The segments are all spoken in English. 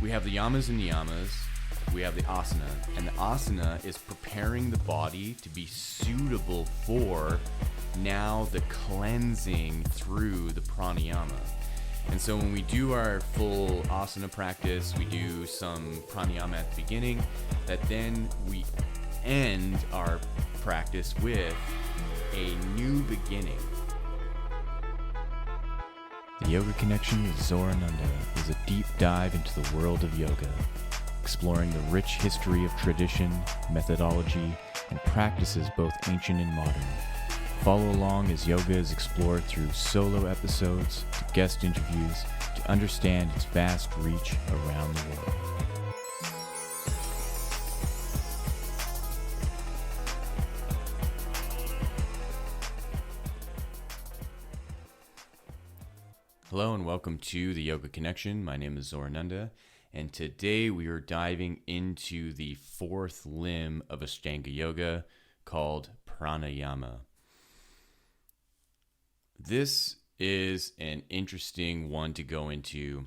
We have the yamas and niyamas. We have the asana. And the asana is preparing the body to be suitable for now the cleansing through the pranayama. And so when we do our full asana practice, we do some pranayama at the beginning, that then we end our practice with a new beginning. The Yoga Connection with Zorananda is a deep dive into the world of yoga, exploring the rich history of tradition, methodology, and practices both ancient and modern. Follow along as yoga is explored through solo episodes to guest interviews to understand its vast reach around the world. Hello and welcome to the Yoga Connection. My name is Zorananda, and today we are diving into the fourth limb of Ashtanga Yoga called Pranayama. This is an interesting one to go into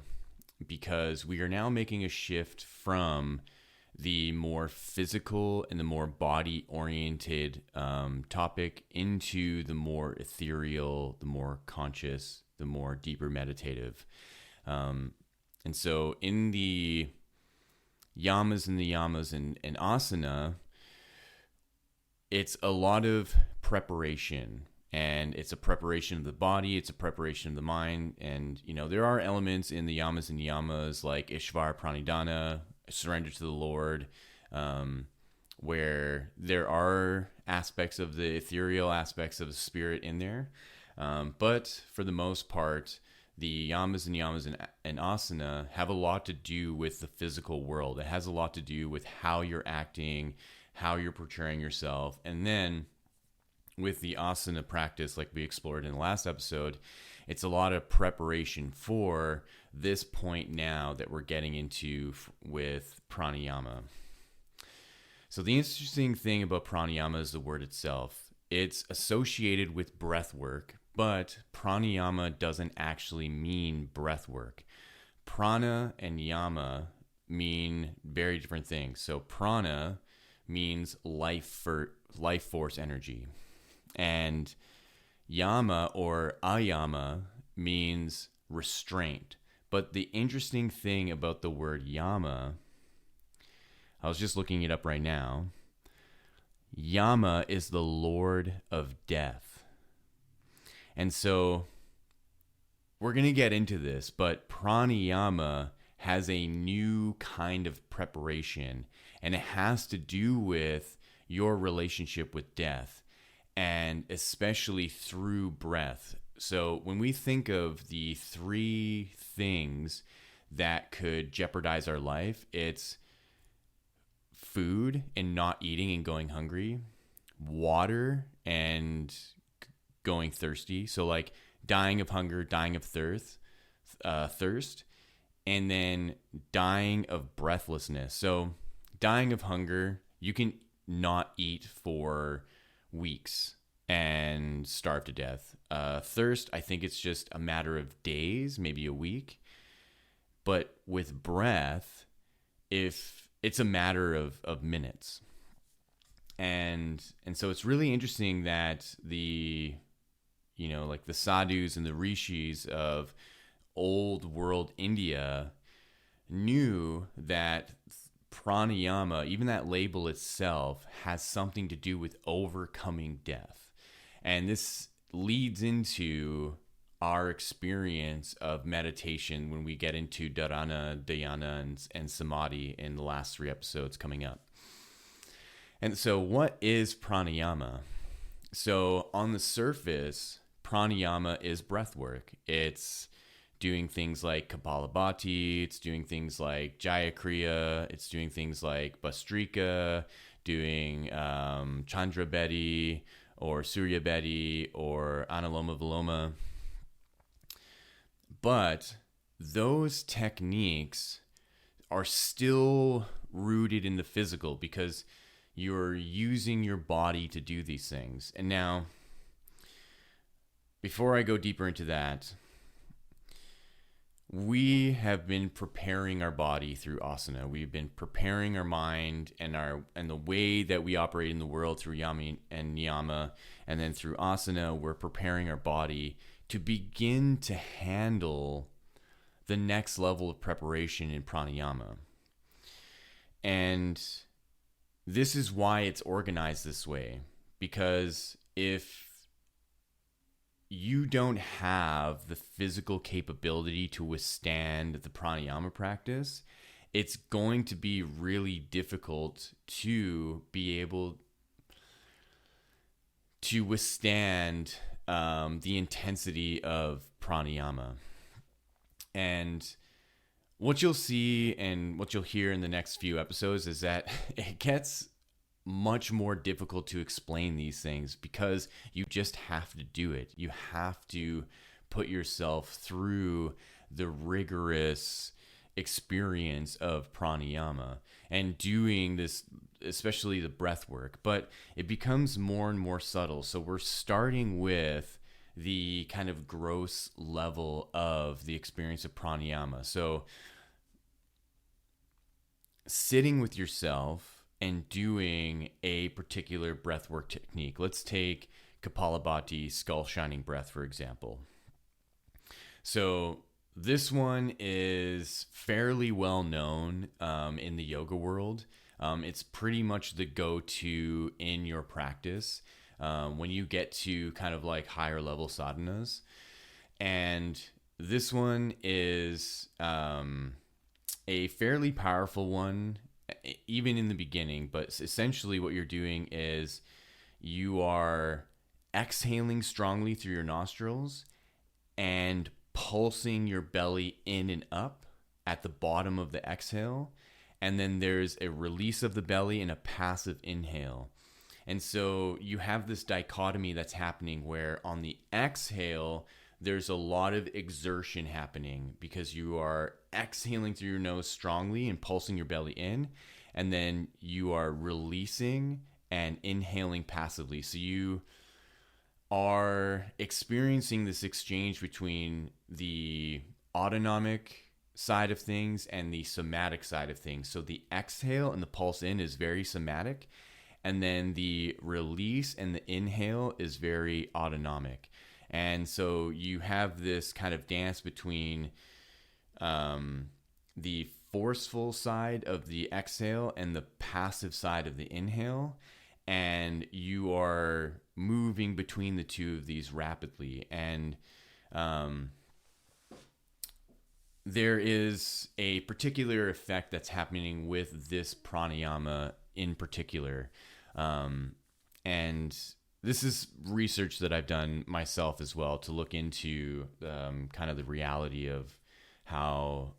because we are now making a shift from the more physical and the more body-oriented topic into the more ethereal, the more conscious, the more deeper meditative. And so in the yamas and asana, it's a lot of preparation. And it's a preparation of the body, it's a preparation of the mind. And, there are elements in the yamas and niyamas like Ishvara Pranidhana, surrender to the Lord, where there are aspects of the ethereal, aspects of the spirit in there. But for the most part, the yamas and niyamas and asana have a lot to do with the physical world. It has a lot to do with how you're acting, how you're portraying yourself. And then with the asana practice, like we explored in the last episode, it's a lot of preparation for this point now that we're getting into with pranayama. So the interesting thing about pranayama is the word itself. It's associated with breath work, but pranayama doesn't actually mean breath work. Prana and yama mean very different things. So prana means life force energy. And yama or ayama means restraint. But the interesting thing about the word yama, I was just looking it up right now. Yama is the Lord of Death. And so we're going to get into this, but pranayama has a new kind of preparation, and it has to do with your relationship with death, and especially through breath. So when we think of the three things that could jeopardize our life, it's food and not eating and going hungry, water and going thirsty. So like dying of hunger, dying of thirst, and then dying of breathlessness. So dying of hunger, you can not eat for weeks and starve to death. Thirst, I think it's just a matter of days, maybe a week. But with breath, if it's a matter of minutes. And so it's really interesting that the sadhus and the rishis of old world India knew that pranayama, even that label itself, has something to do with overcoming death. And this leads into our experience of meditation when we get into dharana, dhyana, and samadhi in the last three episodes coming up. And so what is pranayama? So on the surface, pranayama is breath work. It's doing things like Kapalabhati, it's doing things like Jaya Kriya, it's doing things like Bastrika, doing Chandra Bedi or Surya Bedi or Analoma Viloma. But those techniques are still rooted in the physical because you're using your body to do these things. And now, before I go deeper into that, we have been preparing our body through asana. We've been preparing our mind and the way that we operate in the world through yama and niyama, and then through asana, we're preparing our body to begin to handle the next level of preparation in pranayama. And this is why it's organized this way, because if you don't have the physical capability to withstand the pranayama practice, it's going to be really difficult to be able to withstand the intensity of pranayama. And what you'll see and what you'll hear in the next few episodes is that it gets much more difficult to explain these things because you just have to do it. You have to put yourself through the rigorous experience of pranayama and doing this, especially the breath work, but it becomes more and more subtle. So we're starting with the kind of gross level of the experience of pranayama. So sitting with yourself and doing a particular breathwork technique. Let's take Kapalabhati, skull shining breath, for example. So this one is fairly well known in the yoga world. It's pretty much the go-to in your practice when you get to kind of like higher level sadhanas. And this one is a fairly powerful one, even in the beginning, but essentially what you're doing is you are exhaling strongly through your nostrils and pulsing your belly in and up at the bottom of the exhale. And then there's a release of the belly and a passive inhale. And so you have this dichotomy that's happening where on the exhale, there's a lot of exertion happening because you are exhaling through your nose strongly and pulsing your belly in, and then you are releasing and inhaling passively. So you are experiencing this exchange between the autonomic side of things and the somatic side of things. So the exhale and the pulse in is very somatic, and then the release and the inhale is very autonomic. And so you have this kind of dance between the forceful side of the exhale and the passive side of the inhale. And you are moving between the two of these rapidly. And there is a particular effect that's happening with this pranayama in particular. And this is research that I've done myself as well to look into kind of the reality of how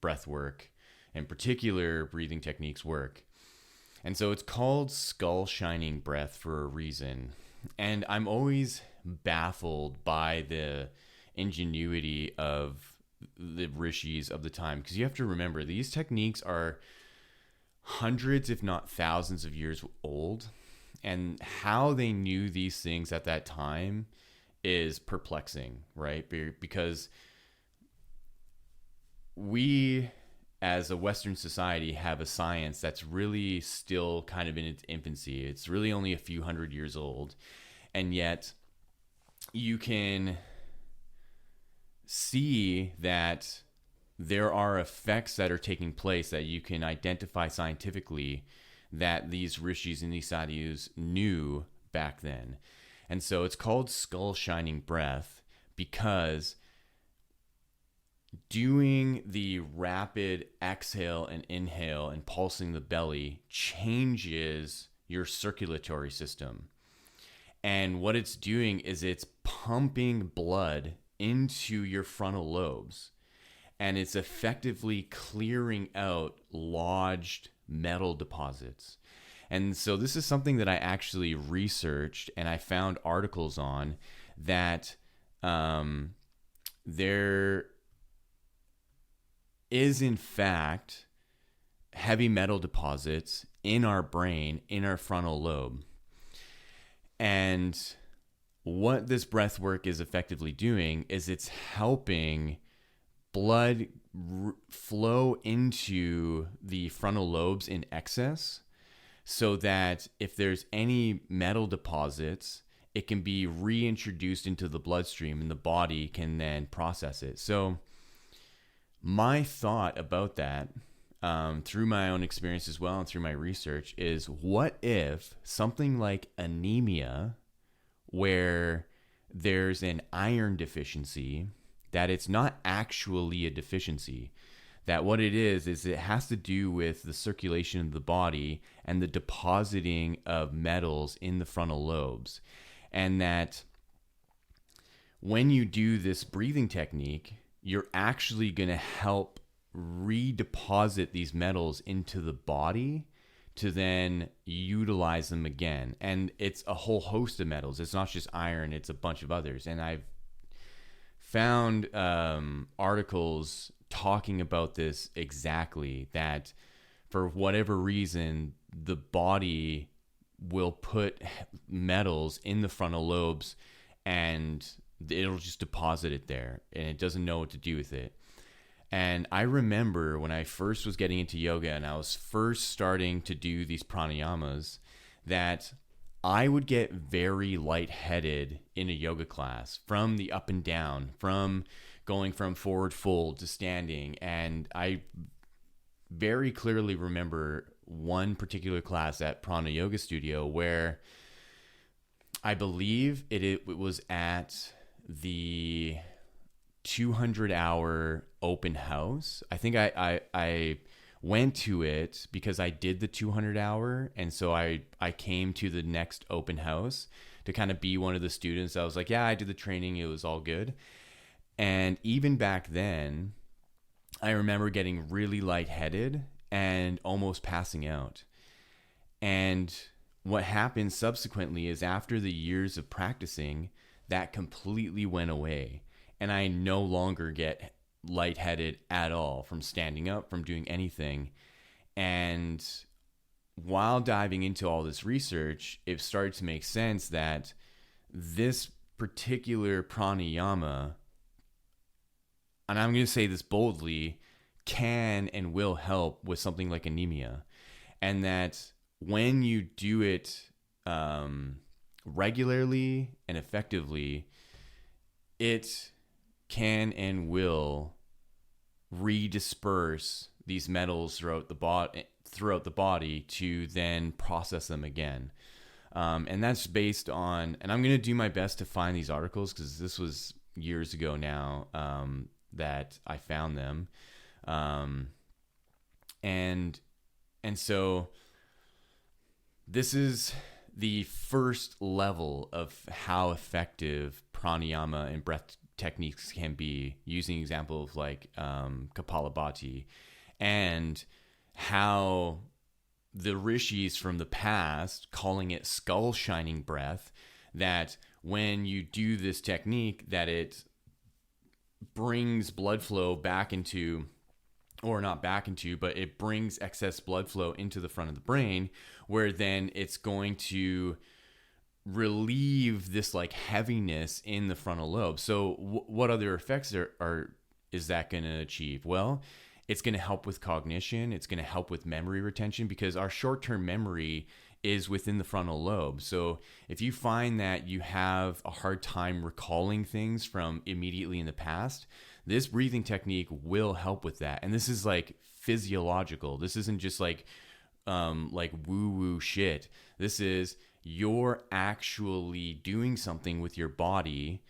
breath work, in particular breathing techniques, work. And so it's called skull shining breath for a reason. And I'm always baffled by the ingenuity of the rishis of the time, because you have to remember these techniques are hundreds, if not thousands of years old. And how they knew these things at that time is perplexing, right? Because we, as a Western society, have a science that's really still kind of in its infancy. It's really only a few hundred years old. And yet you can see that there are effects that are taking place that you can identify scientifically that these rishis and these sadhus knew back then. And so it's called skull shining breath because doing the rapid exhale and inhale and pulsing the belly changes your circulatory system. And what it's doing is it's pumping blood into your frontal lobes, and it's effectively clearing out lodged metal deposits. And so this is something that I actually researched, and I found articles on that there is in fact heavy metal deposits in our brain, in our frontal lobe. And what this breath work is effectively doing is it's helping blood flow into the frontal lobes in excess, so that if there's any metal deposits, it can be reintroduced into the bloodstream and the body can then process it. So my thought about that, through my own experience as well and through my research, is what if something like anemia, where there's an iron deficiency, that it's not actually a deficiency, that what it is it has to do with the circulation of the body and the depositing of metals in the frontal lobes. And that when you do this breathing technique, you're actually going to help redeposit these metals into the body to then utilize them again. And it's a whole host of metals. It's not just iron, it's a bunch of others. And I've found articles talking about this exactly, that for whatever reason, the body will put metals in the frontal lobes and it'll just deposit it there and it doesn't know what to do with it. And I remember when I first was getting into yoga and I was first starting to do these pranayamas, that I would get very lightheaded in a yoga class from the up and down, from going from forward fold to standing. And I very clearly remember one particular class at Prana Yoga Studio where I believe it was at the 200-hour open house. I think I went to it because I did the 200-hour, and so I came to the next open house to kind of be one of the students. I was like, yeah, I did the training. It was all good. And even back then, I remember getting really lightheaded and almost passing out. And what happened subsequently is, after the years of practicing, that completely went away. And I no longer get lightheaded at all from standing up, from doing anything. And while diving into all this research, it started to make sense that this particular pranayama, and I'm going to say this boldly, can and will help with something like anemia. And that when you do it regularly and effectively, it can and will redisperse these metals throughout the body to then process them again. And that's based on, and I'm going to do my best to find these articles because this was years ago now that I found them. And so this is the first level of how effective pranayama and breath techniques can be, using example of like Kapalabhati, and how the rishis from the past, calling it skull shining breath, that when you do this technique, that it brings blood flow back into, or not back into, but it brings excess blood flow into the front of the brain, where then it's going to relieve this like heaviness in the frontal lobe. So what other effects is that going to achieve? Well, it's going to help with cognition. It's going to help with memory retention, because our short-term memory is within the frontal lobe. So if you find that you have a hard time recalling things from immediately in the past, this breathing technique will help with that. And this is like physiological. This isn't just like woo-woo shit. This is, you're actually doing something with your body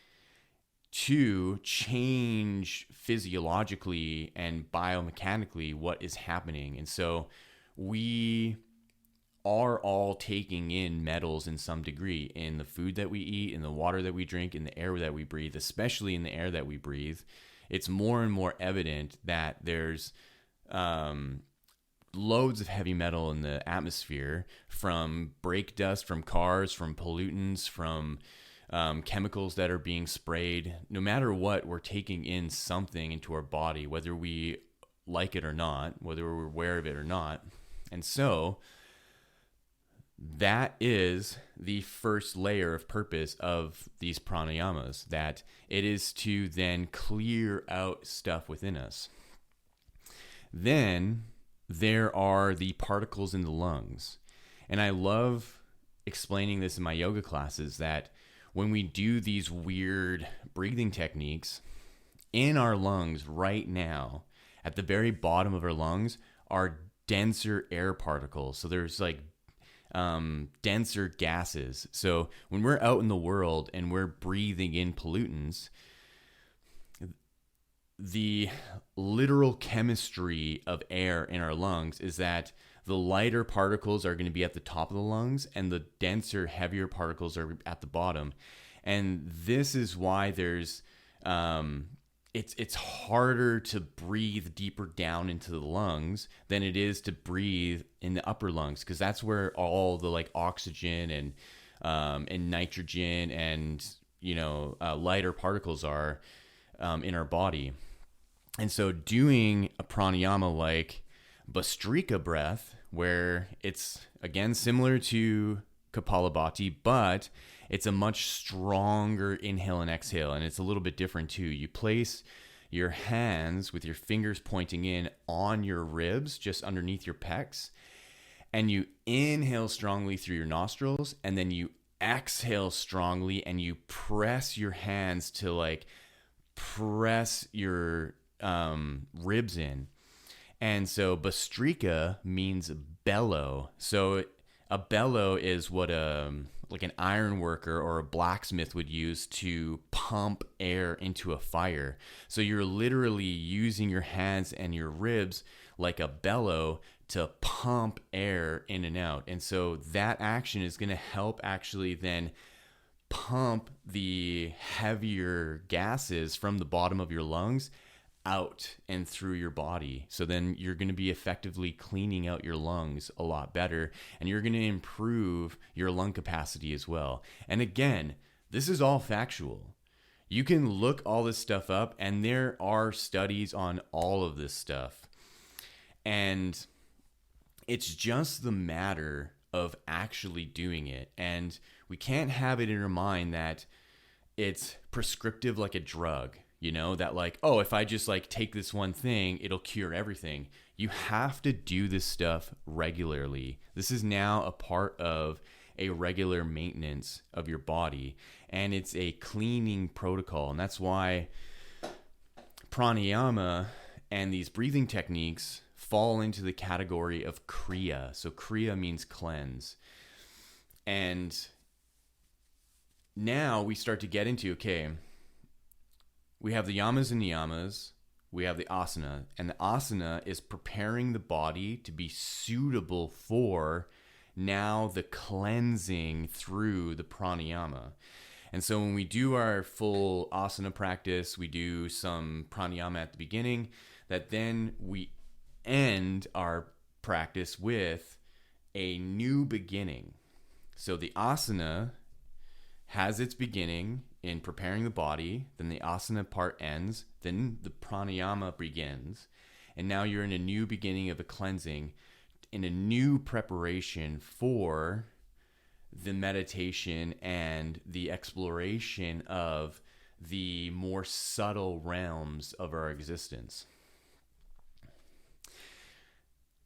to change physiologically and biomechanically what is happening. And so we are all taking in metals in some degree in the food that we eat, in the water that we drink, in the air that we breathe, especially in the air that we breathe. It's more and more evident that there's loads of heavy metal in the atmosphere, from brake dust, from cars, from pollutants, from chemicals that are being sprayed. No matter what, we're taking in something into our body, whether we like it or not, whether we're aware of it or not. And so that is the first layer of purpose of these pranayamas, that it is to then clear out stuff within us. Then there are the particles in the lungs. And I love explaining this in my yoga classes, that when we do these weird breathing techniques, in our lungs right now, at the very bottom of our lungs, are denser air particles. So there's like denser gases. So when we're out in the world and we're breathing in pollutants, the literal chemistry of air in our lungs is that the lighter particles are going to be at the top of the lungs and the denser, heavier particles are at the bottom. And this is why there's it's harder to breathe deeper down into the lungs than it is to breathe in the upper lungs, because that's where all the like oxygen and nitrogen and lighter particles are in our body. And so doing a pranayama like Bhastrika breath, where it's again similar to Kapalabhati, but it's a much stronger inhale and exhale, and it's a little bit different too. You place your hands with your fingers pointing in on your ribs, just underneath your pecs, and you inhale strongly through your nostrils, and then you exhale strongly, and you press your hands to like press your ribs in. And so Bhastrika means bellow. So a bellow is what like an iron worker or a blacksmith would use to pump air into a fire. So you're literally using your hands and your ribs like a bellow to pump air in and out. And so that action is going to help actually then pump the heavier gases from the bottom of your lungs out and through your body. So then you're going to be effectively cleaning out your lungs a lot better, and you're going to improve your lung capacity as well. And again, this is all factual. You can look all this stuff up, and there are studies on all of this stuff. And it's just the matter of actually doing it. And we can't have it in our mind that it's prescriptive like a drug. That like, oh, if I just like take this one thing, it'll cure everything. You have to do this stuff regularly. This is now a part of a regular maintenance of your body, and it's a cleaning protocol. And that's why pranayama and these breathing techniques fall into the category of kriya. So kriya means cleanse. And now we start to get into, okay, we have the yamas and niyamas, we have the asana, and the asana is preparing the body to be suitable for now the cleansing through the pranayama. And so when we do our full asana practice, we do some pranayama at the beginning, that then we end our practice with a new beginning. So the asana has its beginning in preparing the body, then the asana part ends, then the pranayama begins, and now you're in a new beginning of a cleansing, in a new preparation for the meditation and the exploration of the more subtle realms of our existence.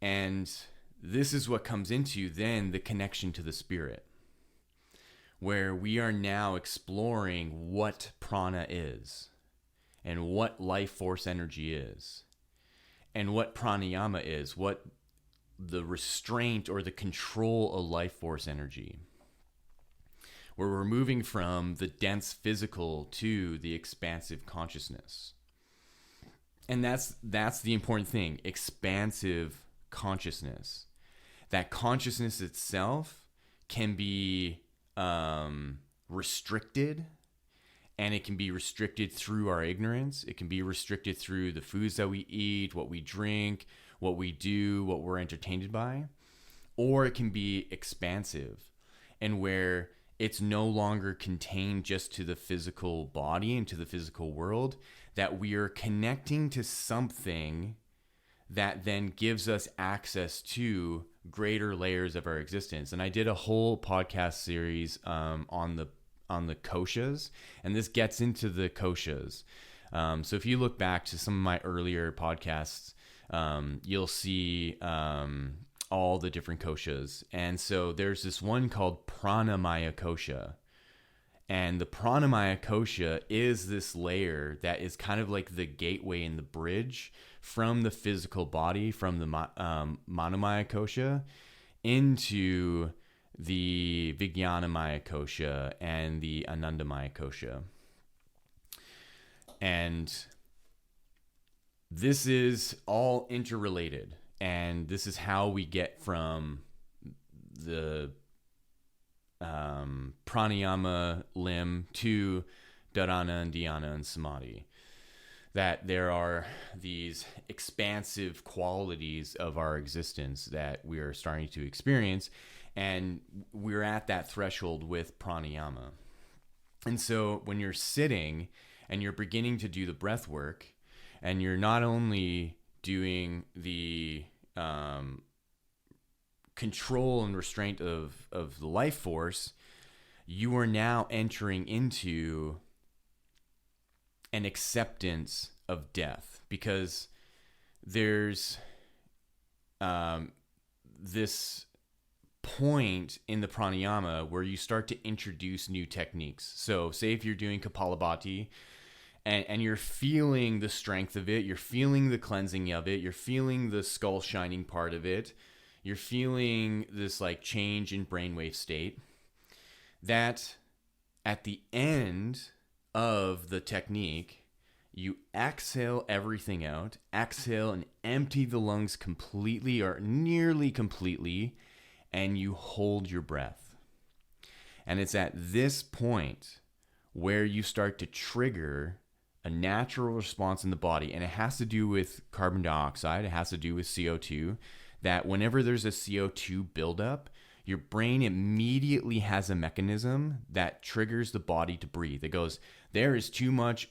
And this is what comes into then the connection to the spirit, where we are now exploring what prana is, and what life force energy is, and what pranayama is, what the restraint or the control of life force energy, where we're moving from the dense physical to the expansive consciousness. And that's the important thing, expansive consciousness. That consciousness itself can be restricted, and it can be restricted through our ignorance. It can be restricted through the foods that we eat, what we drink, what we do, what we're entertained by, or it can be expansive, and where it's no longer contained just to the physical body and to the physical world, that we are connecting to something that then gives us access to greater layers of our existence. And I did a whole podcast series on the koshas, and this gets into the koshas. So if you look back to some of my earlier podcasts, you'll see all the different koshas. And so there's this one called Pranamaya kosha. And the Pranamaya kosha is this layer that is kind of like the gateway and the bridge from the physical body, from the Manomaya kosha into the Vijnanamaya kosha and the Anandamaya kosha. And this is all interrelated. And this is how we get from the pranayama limb to dharana and dhyana and samadhi. That there are these expansive qualities of our existence that we are starting to experience, and we're at that threshold with pranayama. And so when you're sitting and you're beginning to do the breath work, and you're not only doing the control and restraint of the life force, you are now entering into an acceptance of death, because there's this point in the pranayama where you start to introduce new techniques. So say if you're doing Kapalabhati and you're feeling the strength of it, you're feeling the cleansing of it, you're feeling the skull shining part of it, you're feeling this like change in brainwave state, that at the end of the technique, you exhale everything out, exhale and empty the lungs completely or nearly completely, and you hold your breath. And it's at this point where you start to trigger a natural response in the body, and it has to do with carbon dioxide, it has to do with CO2, that whenever there's a CO2 buildup, your brain immediately has a mechanism that triggers the body to breathe. It goes, there is too much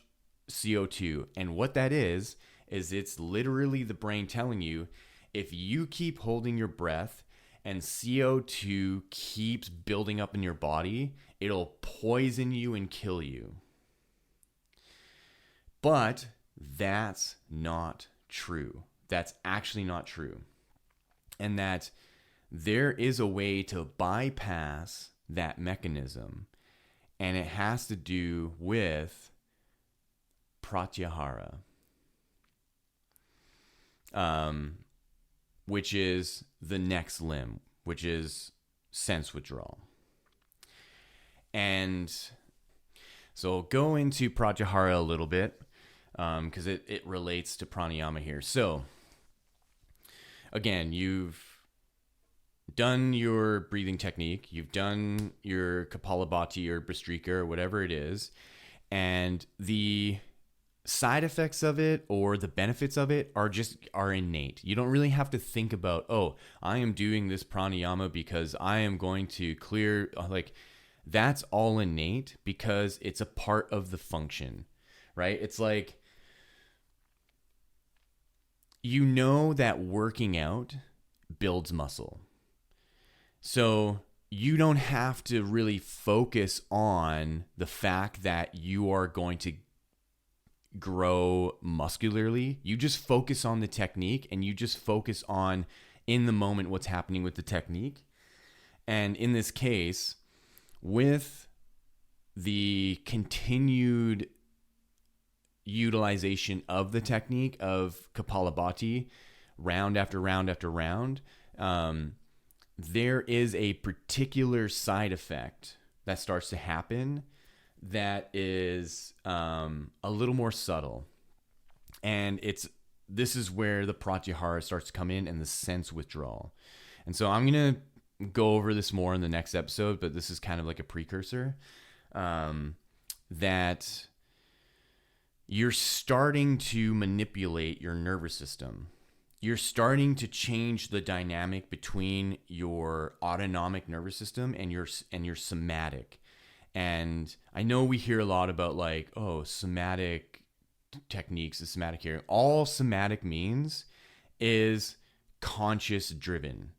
CO2. And what that is it's literally the brain telling you, if you keep holding your breath and CO2 keeps building up in your body, it'll poison you and kill you. But that's not true. That's actually not true. And that there is a way to bypass that mechanism, and it has to do with pratyahara, which is the next limb, which is sense withdrawal. And so I'll go into pratyahara a little bit, because it relates to pranayama here. So again, you've done your breathing technique, you've done your Kapalabhati or Bhastrika or whatever it is, and the side effects of it or the benefits of it are innate. You don't really have to think about, oh, I am doing this pranayama because I am going to clear, like, that's all innate because it's a part of the function, right? It's like, you know that working out builds muscle. So you don't have to really focus on the fact that you are going to grow muscularly. You just focus on the technique, and you just focus on, in the moment, what's happening with the technique. And in this case, with the continued utilization of the technique of Kapalabhati, round after round after round, there is a particular side effect that starts to happen that is a little more subtle. And this is where the pratyahara starts to come in, and the sense withdrawal. And so I'm going to go over this more in the next episode, but this is kind of like a precursor, that you're starting to manipulate your nervous system. You're starting to change the dynamic between your autonomic nervous system and your somatic. And I know we hear a lot about, like, oh, somatic techniques, the somatic hearing. All somatic means is conscious driven.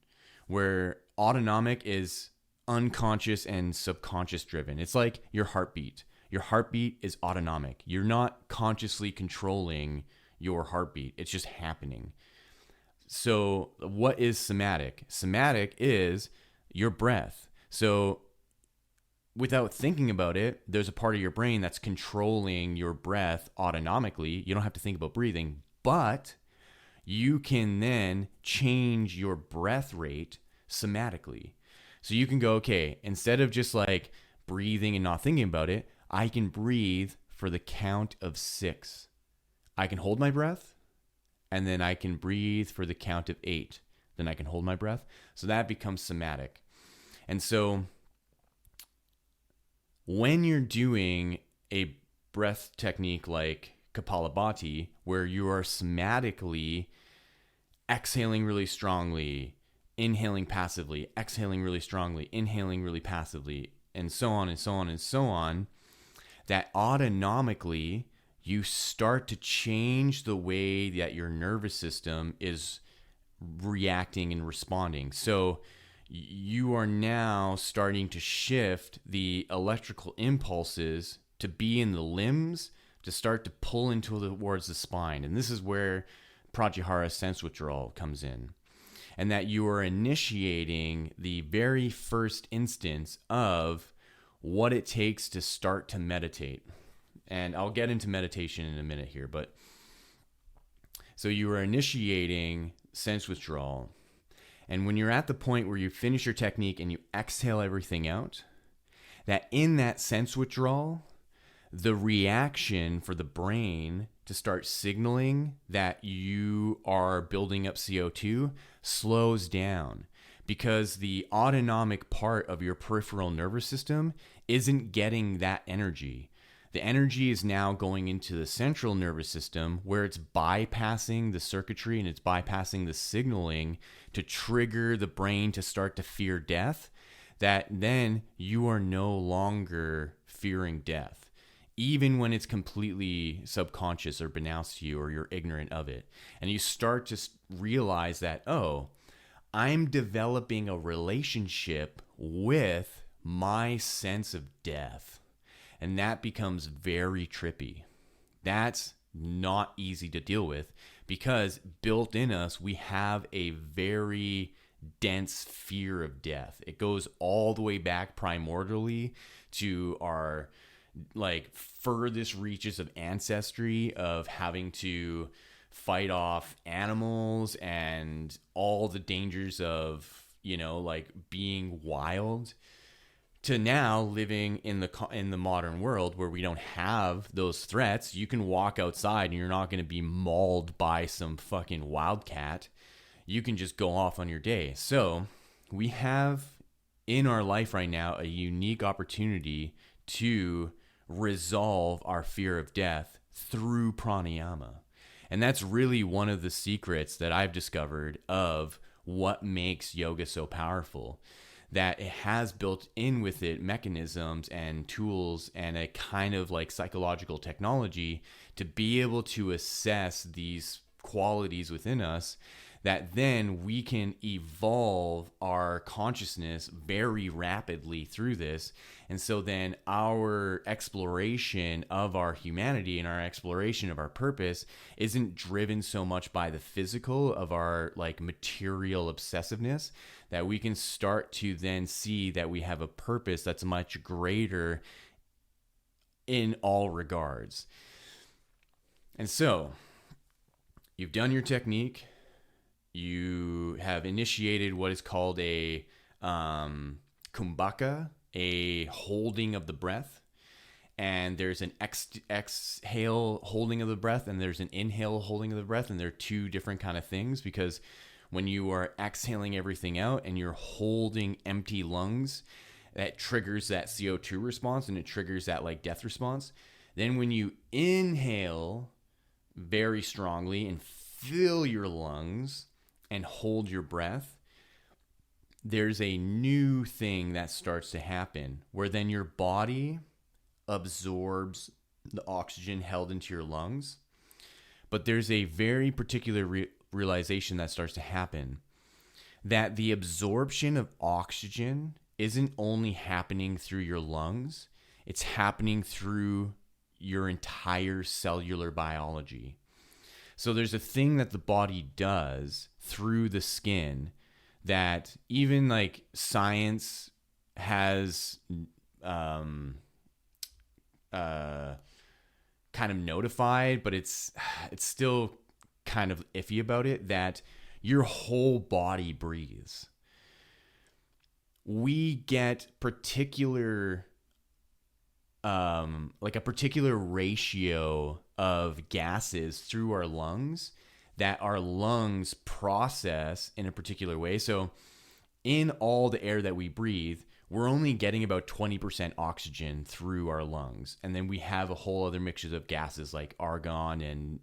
where autonomic is unconscious and subconscious driven. It's like your heartbeat. Your heartbeat is autonomic. You're not consciously controlling your heartbeat. It's just happening. So what is somatic? Somatic is your breath. So without thinking about it, there's a part of your brain that's controlling your breath autonomically. You don't have to think about breathing, but you can then change your breath rate somatically. So you can go, okay, instead of just like breathing and not thinking about it, I can breathe for the count of 6. I can hold my breath, and then I can breathe for the count of 8. Then I can hold my breath. So that becomes somatic. And so when you're doing a breath technique like Kapalabhati, where you are somatically exhaling really strongly, inhaling passively, exhaling really strongly, inhaling really passively, and so on and so on and so on, that autonomically you start to change the way that your nervous system is reacting and responding. So you are now starting to shift the electrical impulses to be in the limbs to start to pull into towards the spine. And this is where Pratyahara sense withdrawal comes in. And that you are initiating the very first instance of what it takes to start to meditate. And I'll get into meditation in a minute here, but so you are initiating sense withdrawal. And when you're at the point where you finish your technique and you exhale everything out, that in that sense withdrawal, the reaction for the brain to start signaling that you are building up CO2 slows down, because the autonomic part of your peripheral nervous system isn't getting that energy. The energy is now going into the central nervous system, where it's bypassing the circuitry and it's bypassing the signaling to trigger the brain to start to fear death, that then you are no longer fearing death, even when it's completely subconscious or denounced to you or you're ignorant of it. And you start to realize that, oh, I'm developing a relationship with my sense of death. And that becomes very trippy. That's not easy to deal with, because built in us, we have a very dense fear of death. It goes all the way back primordially to our like furthest reaches of ancestry, of having to fight off animals and all the dangers of, like being wild, to now living in the modern world where we don't have those threats. You can walk outside and you're not going to be mauled by some fucking wildcat. You can just go off on your day. So we have in our life right now a unique opportunity to resolve our fear of death through pranayama. And that's really one of the secrets that I've discovered of what makes yoga so powerful, that it has built in with it mechanisms and tools and a kind of like psychological technology to be able to assess these qualities within us, that then we can evolve our consciousness very rapidly through this. And so then our exploration of our humanity and our exploration of our purpose isn't driven so much by the physical of our like material obsessiveness, that we can start to then see that we have a purpose that's much greater in all regards. And so you've done your technique. You have initiated what is called a kumbhaka, a holding of the breath. And there's an exhale holding of the breath, and there's an inhale holding of the breath. And they're two different kind of things, because when you are exhaling everything out and you're holding empty lungs, that triggers that CO2 response and it triggers that like death response. Then when you inhale very strongly and fill your lungs and hold your breath, there's a new thing that starts to happen, where then your body absorbs the oxygen held into your lungs. But there's a very particular realization that starts to happen, that the absorption of oxygen isn't only happening through your lungs, it's happening through your entire cellular biology. So there's a thing that the body does through the skin that even like science has kind of notified, but it's still kind of iffy about it, that your whole body breathes. We get particular like a particular ratio of gases through our lungs that our lungs process in a particular way. So in all the air that we breathe, we're only getting about 20% oxygen through our lungs. And then we have a whole other mixture of gases like argon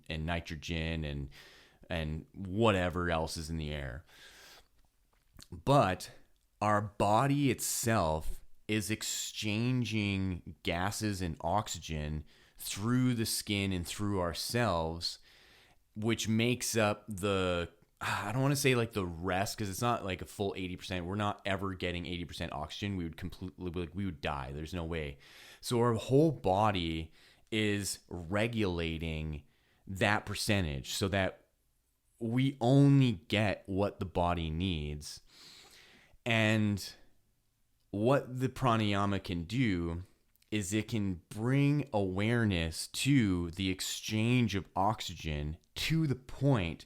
and nitrogen and whatever else is in the air. But our body itself is exchanging gases and oxygen through the skin and through ourselves, which makes up the, I don't want to say like the rest, because it's not like a full 80%. We're not ever getting 80% oxygen. We would completely, like, we would die. There's no way. So our whole body is regulating that percentage so that we only get what the body needs. And what the pranayama can do is it can bring awareness to the exchange of oxygen to the point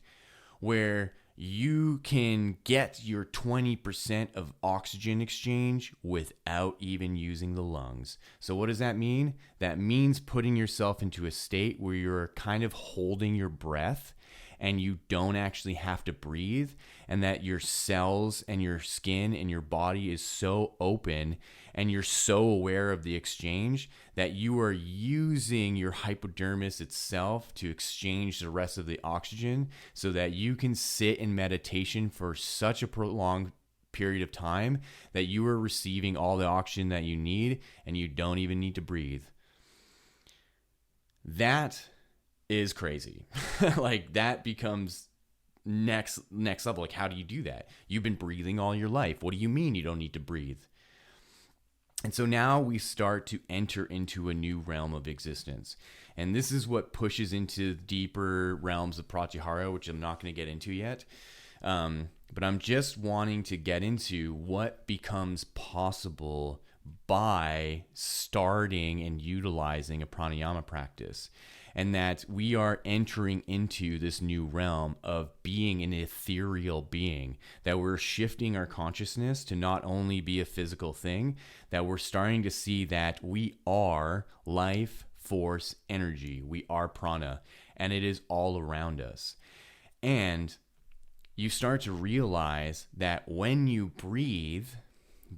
where you can get your 20% of oxygen exchange without even using the lungs. So what does that mean? That means putting yourself into a state where you're kind of holding your breath and you don't actually have to breathe, and that your cells and your skin and your body is so open and you're so aware of the exchange that you are using your hypodermis itself to exchange the rest of the oxygen so that you can sit in meditation for such a prolonged period of time that you are receiving all the oxygen that you need and you don't even need to breathe. That is crazy. Like, that becomes next level. Like, how do you do that? You've been breathing all your life. What do you mean you don't need to breathe? And so now we start to enter into a new realm of existence. And this is what pushes into deeper realms of pratyahara, which I'm not going to get into yet. But I'm just wanting to get into what becomes possible by starting and utilizing a pranayama practice. And that we are entering into this new realm of being an ethereal being, that we're shifting our consciousness to not only be a physical thing, that we're starting to see that we are life, force, energy. We are prana, and it is all around us. And you start to realize that when you breathe,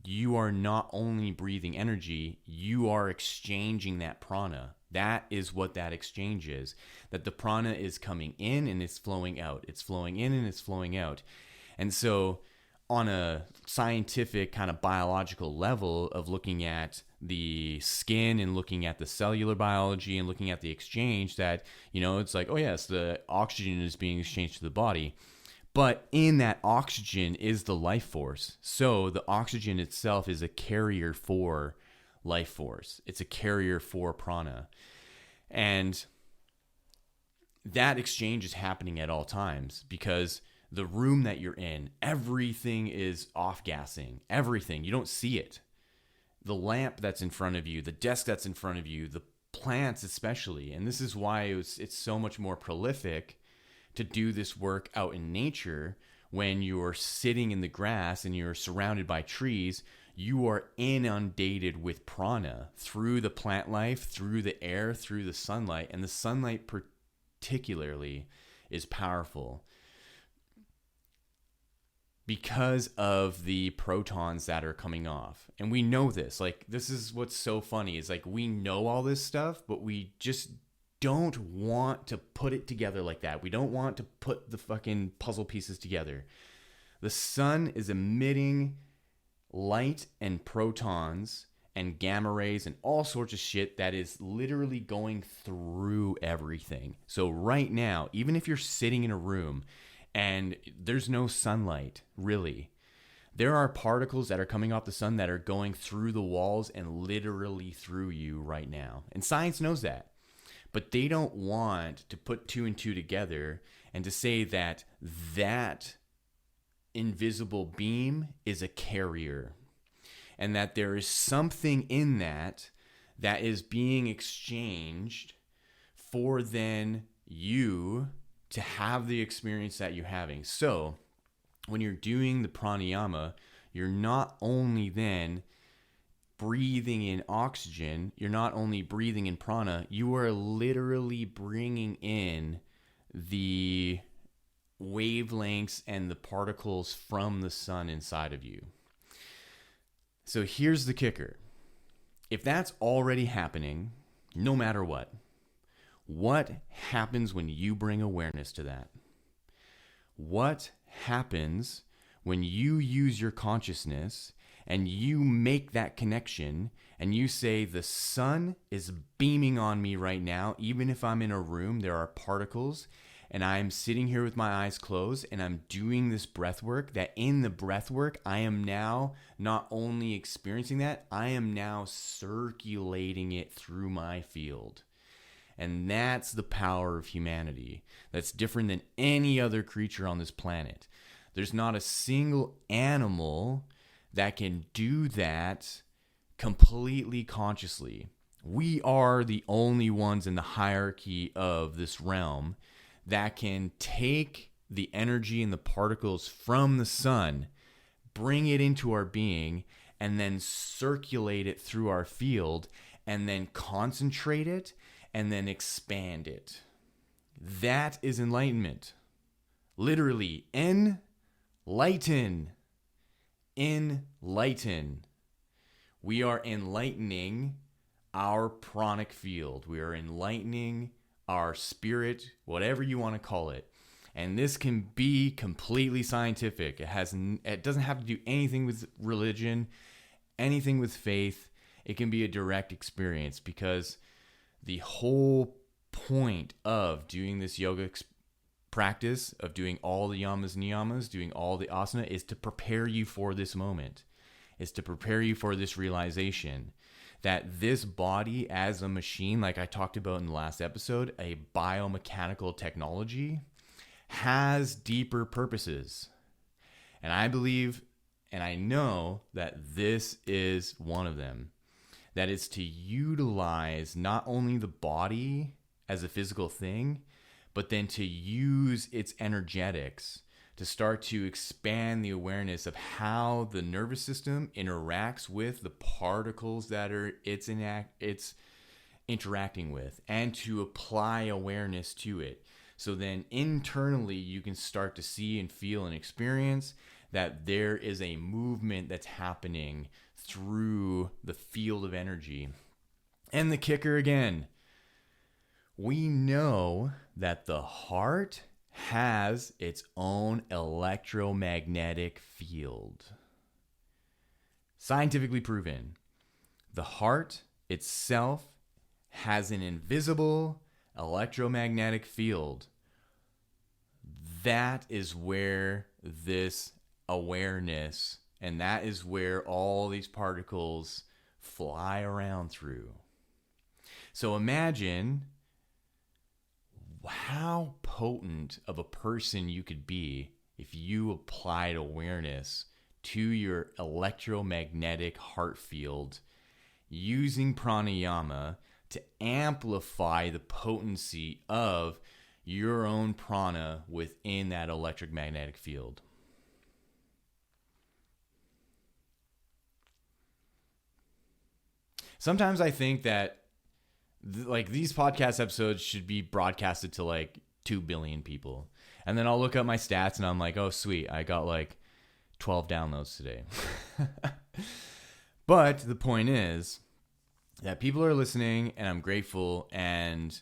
you are not only breathing energy, you are exchanging that prana. That is what that exchange is, that the prana is coming in and it's flowing out. It's flowing in and it's flowing out. And so on a scientific kind of biological level of looking at the skin and looking at the cellular biology and looking at the exchange, that, you know, it's like, oh yes, the oxygen is being exchanged to the body. But in that oxygen is the life force. So the oxygen itself is a carrier for life force. It's a carrier for prana. And that exchange is happening at all times because the room that you're in, everything is off-gassing. Everything. You don't see it. The lamp that's in front of you, the desk that's in front of you, the plants especially. And this is why it's so much more prolific to do this work out in nature. When you're sitting in the grass and you're surrounded by trees, you are inundated with prana through the plant life, through the air, through the sunlight. And the sunlight particularly is powerful because of the protons that are coming off. And we know this. Like, this is what's so funny, is like, we know all this stuff, but we just don't want to put it together like that. We don't want to put the fucking puzzle pieces together. The sun is emitting light and protons and gamma rays and all sorts of shit that is literally going through everything. So right now, even if you're sitting in a room And there's no sunlight, really. There are particles that are coming off the sun that are going through the walls and literally through you right now. And science knows that. But they don't want to put two and two together and to say that that invisible beam is a carrier. And that there is something in that is being exchanged for then you to have the experience that you're having. So when you're doing the pranayama, you're not only then breathing in oxygen, you're not only breathing in prana, you are literally bringing in the wavelengths and the particles from the sun inside of you. So here's the kicker. If that's already happening, no matter what happens when you bring awareness to that? What happens when you use your consciousness and you make that connection and you say, the sun is beaming on me right now, even if I'm in a room, there are particles, and I'm sitting here with my eyes closed and I'm doing this breath work, that in the breath work, I am now not only experiencing that, I am now circulating it through my field. And that's the power of humanity. That's different than any other creature on this planet. There's not a single animal that can do that completely consciously. We are the only ones in the hierarchy of this realm that can take the energy and the particles from the sun, bring it into our being, and then circulate it through our field, and then concentrate it, and then expand it. That is enlightenment. Literally, enlighten. Enlighten. We are enlightening our pranic field. We are enlightening our spirit, whatever you want to call it. And this can be completely scientific. It doesn't have to do anything with religion, anything with faith. It can be a direct experience, because the whole point of doing this yoga practice, of doing all the yamas and niyamas, doing all the asana, is to prepare you for this moment, is to prepare you for this realization that this body as a machine, like I talked about in the last episode, a biomechanical technology, has deeper purposes. And I believe, and I know that this is one of them. That is to utilize not only the body as a physical thing, but then to use its energetics to start to expand the awareness of how the nervous system interacts with the particles that it's interacting with, and to apply awareness to it. So then internally you can start to see and feel and experience that there is a movement that's happening through the field of energy. And the kicker again, we know that the heart has its own electromagnetic field. Scientifically proven. The heart itself has an invisible electromagnetic field. That is where this awareness, and that is where all these particles fly around through. So imagine how potent of a person you could be if you applied awareness to your electromagnetic heart field using pranayama to amplify the potency of your own prana within that electromagnetic field. Sometimes I think that these podcast episodes should be broadcasted to 2 billion people. And then I'll look up my stats and I'm like, oh, sweet, I got 12 downloads today. But the point is that people are listening, and I'm grateful, and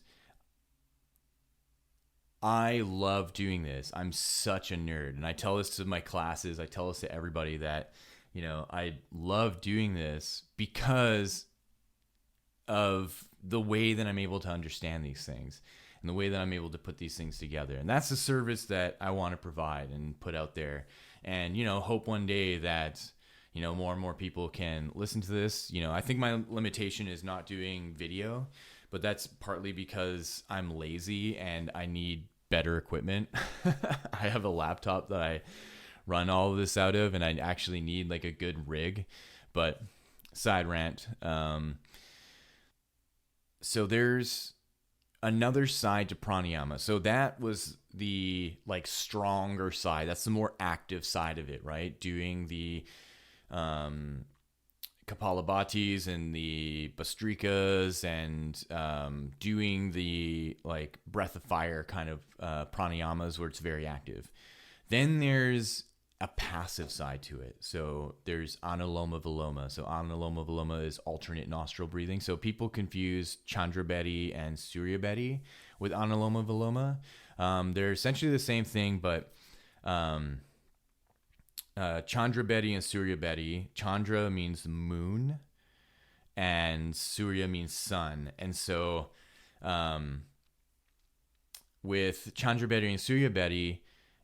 I love doing this. I'm such a nerd. And I tell this to my classes. I tell this to everybody that, I love doing this because of the way that I'm able to understand these things. and the way that I'm able to put these things together. And that's the service that I want to provide and put out there. And, hope one day that, more and more people can listen to this. I think my limitation is not doing video, but that's partly because I'm lazy and I need better equipment. I have a laptop that I run all of this out of, and I actually need like a good rig. But side rant. So there's another side to pranayama. So that was the like stronger side. That's the more active side of it, right? Doing the Kapalabhatis and the Bastrikas and doing the like breath of fire kind of pranayamas where it's very active. Then there's a passive side to it. So there's anuloma viloma. So anuloma viloma is alternate nostril breathing. So people confuse Chandrabedi and Suryabedi with anuloma viloma. They're essentially the same thing, but Chandrabedi and Suryabedi, Chandra means moon and Surya means sun. And so with Chandrabedi and Suryabedi,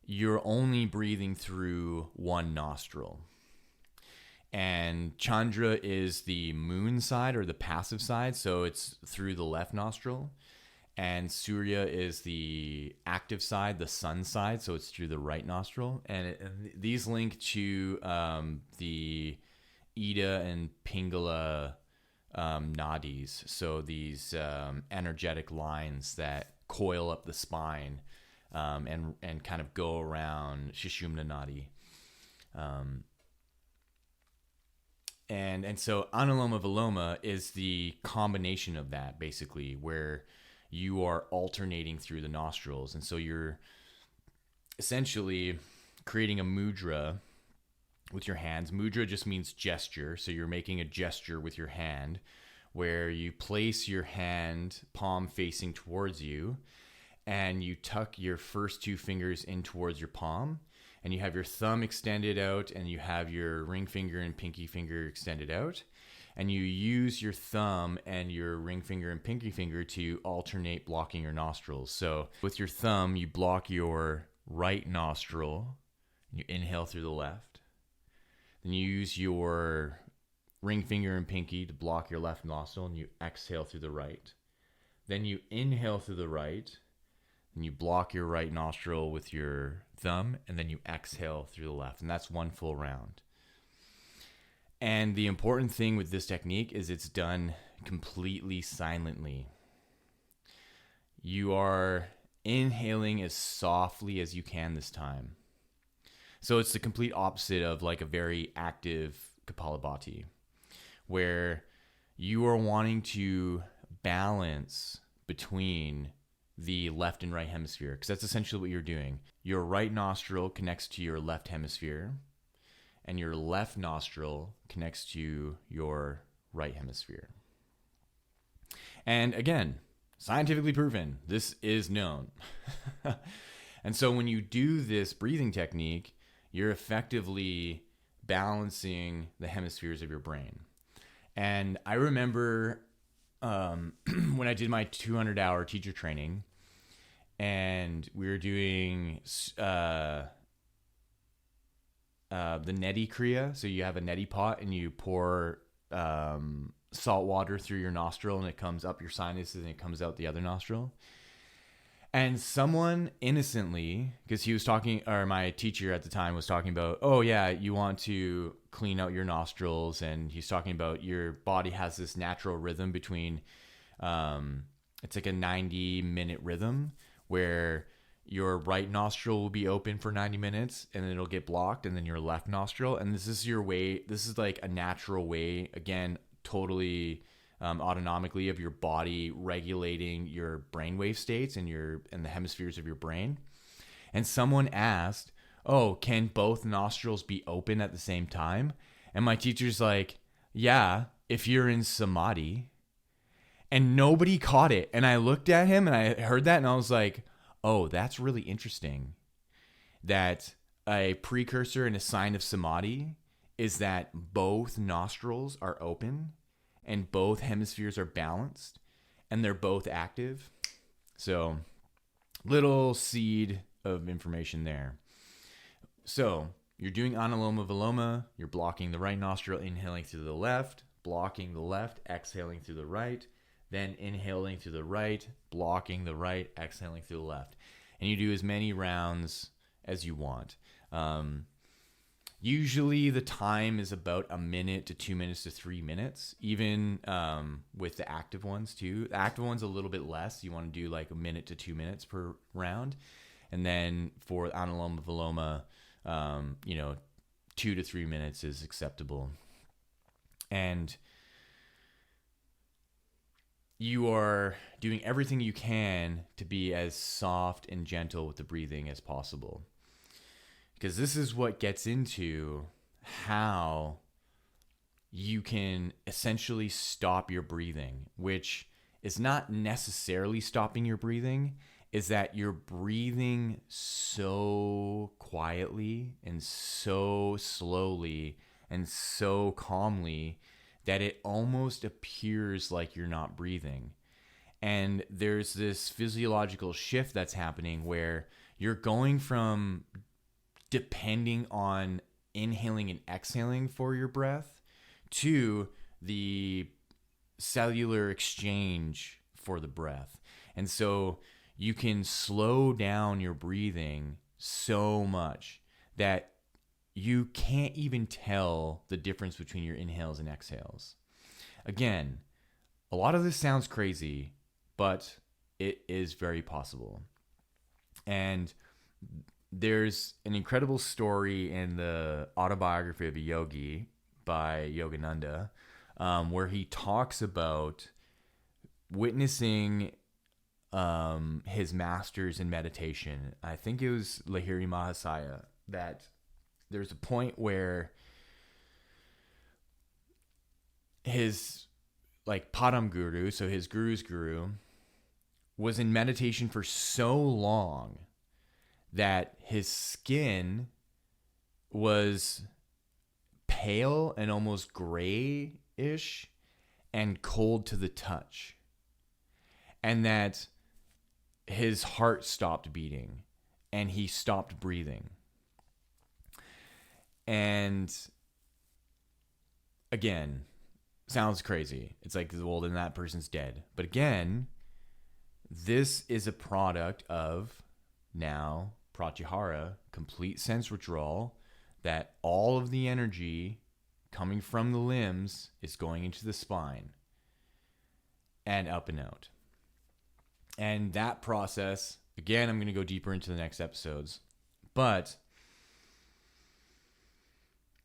you're only breathing through one nostril. And Chandra is the moon side or the passive side, so it's through the left nostril. And Surya is the active side, the sun side, so it's through the right nostril. And these link to the Ida and Pingala nadis, so these energetic lines that coil up the spine. And kind of go around Sushumna Nadi. And so Anuloma Viloma is the combination of that, basically, where you are alternating through the nostrils. And so you're essentially creating a mudra with your hands. Mudra just means gesture. So you're making a gesture with your hand where you place your hand palm facing towards you, and you tuck your first two fingers in towards your palm, and you have your thumb extended out, and you have your ring finger and pinky finger extended out, and you use your thumb and your ring finger and pinky finger to alternate blocking your nostrils. So with your thumb, you block your right nostril, and you inhale through the left. Then you use your ring finger and pinky to block your left nostril, and you exhale through the right. Then you inhale through the right, and you block your right nostril with your thumb, and then you exhale through the left. And that's one full round. And the important thing with this technique is it's done completely silently. You are inhaling as softly as you can this time. So it's the complete opposite of like a very active Kapalabhati, where you are wanting to balance between the left and right hemisphere, because that's essentially what you're doing. Your right nostril connects to your left hemisphere, and your left nostril connects to your right hemisphere. And again, scientifically proven, this is known. And so when you do this breathing technique, you're effectively balancing the hemispheres of your brain. And I remember when I did my 200-hour teacher training, and we were doing the neti kriya. So you have a neti pot, and you pour salt water through your nostril, and it comes up your sinuses, and it comes out the other nostril. And someone innocently, because he was talking, or my teacher at the time was talking about, oh yeah, you want to clean out your nostrils, and he's talking about your body has this natural rhythm between, it's like a 90-minute rhythm where your right nostril will be open for 90 minutes, and then it'll get blocked, and then your left nostril, and this is your way, this is like a natural way, again, totally autonomically of your body regulating your brainwave states and the hemispheres of your brain. And someone asked, oh, can both nostrils be open at the same time? And my teacher's like, yeah, if you're in samadhi. And nobody caught it. And I looked at him and I heard that and I was like, oh, that's really interesting. That a precursor and a sign of samadhi is that both nostrils are open and both hemispheres are balanced and they're both active. So, little seed of information there. So, you're doing Anuloma Viloma. You're blocking the right nostril, inhaling through the left, blocking the left, exhaling through the right, then inhaling through the right, blocking the right, exhaling through the left. And you do as many rounds as you want. Usually the time is about 1 minute to 2 minutes to 3 minutes, even with the active ones too. The active one's a little bit less. You want to do like 1 minute to 2 minutes per round. And then for Anuloma Viloma, 2 to 3 minutes is acceptable. And you are doing everything you can to be as soft and gentle with the breathing as possible. Because this is what gets into how you can essentially stop your breathing, which is not necessarily stopping your breathing, is that you're breathing so quietly and so slowly and so calmly that it almost appears like you're not breathing. And there's this physiological shift that's happening where you're going from depending on inhaling and exhaling for your breath to the cellular exchange for the breath. And so you can slow down your breathing so much that you can't even tell the difference between your inhales and exhales. Again, a lot of this sounds crazy, but it is very possible. And there's an incredible story in the autobiography of a yogi by Yogananda, where he talks about witnessing his masters in meditation. I think it was Lahiri Mahasaya, that there's a point where his Padam Guru, so his guru's guru, was in meditation for so long that his skin was pale and almost grayish and cold to the touch. And that his heart stopped beating and he stopped breathing. And again, sounds crazy. It's like, well, then that person's dead. But again, this is a product of now pratyahara, complete sense withdrawal, that all of the energy coming from the limbs is going into the spine and up and out. And that process, again, I'm going to go deeper into the next episodes, but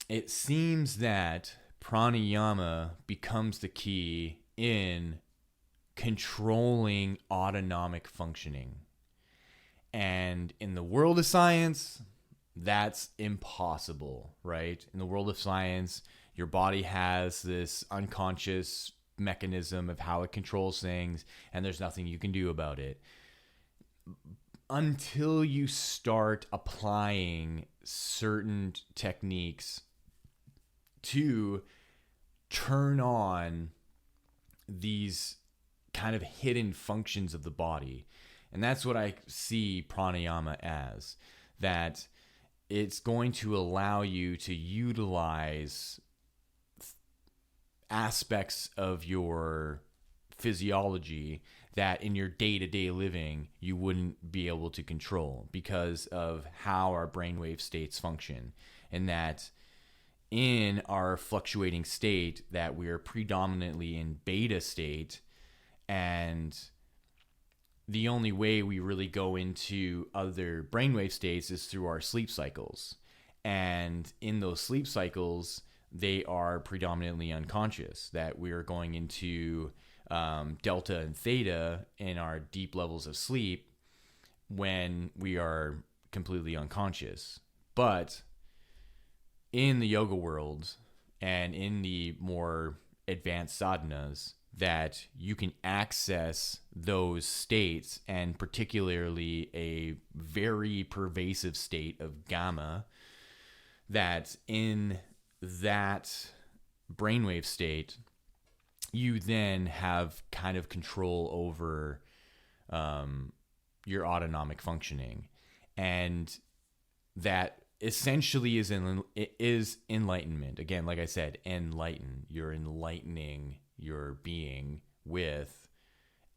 it seems that pranayama becomes the key in controlling autonomic functioning. And in the world of science, that's impossible, right? In the world of science, your body has this unconscious mechanism of how it controls things, and there's nothing you can do about it. Until you start applying certain techniques to turn on these kind of hidden functions of the body. And that's what I see pranayama as, that it's going to allow you to utilize aspects of your physiology that in your day-to-day living you wouldn't be able to control because of how our brainwave states function. And that in our fluctuating state, that we are predominantly in beta state, and the only way we really go into other brainwave states is through our sleep cycles. And in those sleep cycles, they are predominantly unconscious, that we are going into delta and theta in our deep levels of sleep when we are completely unconscious. But in the yoga world and in the more advanced sadhanas, that you can access those states, and particularly a very pervasive state of gamma, that in that brainwave state, you then have kind of control over your autonomic functioning, and that essentially is enlightenment. Again, like I said, enlighten. You're enlightening your being with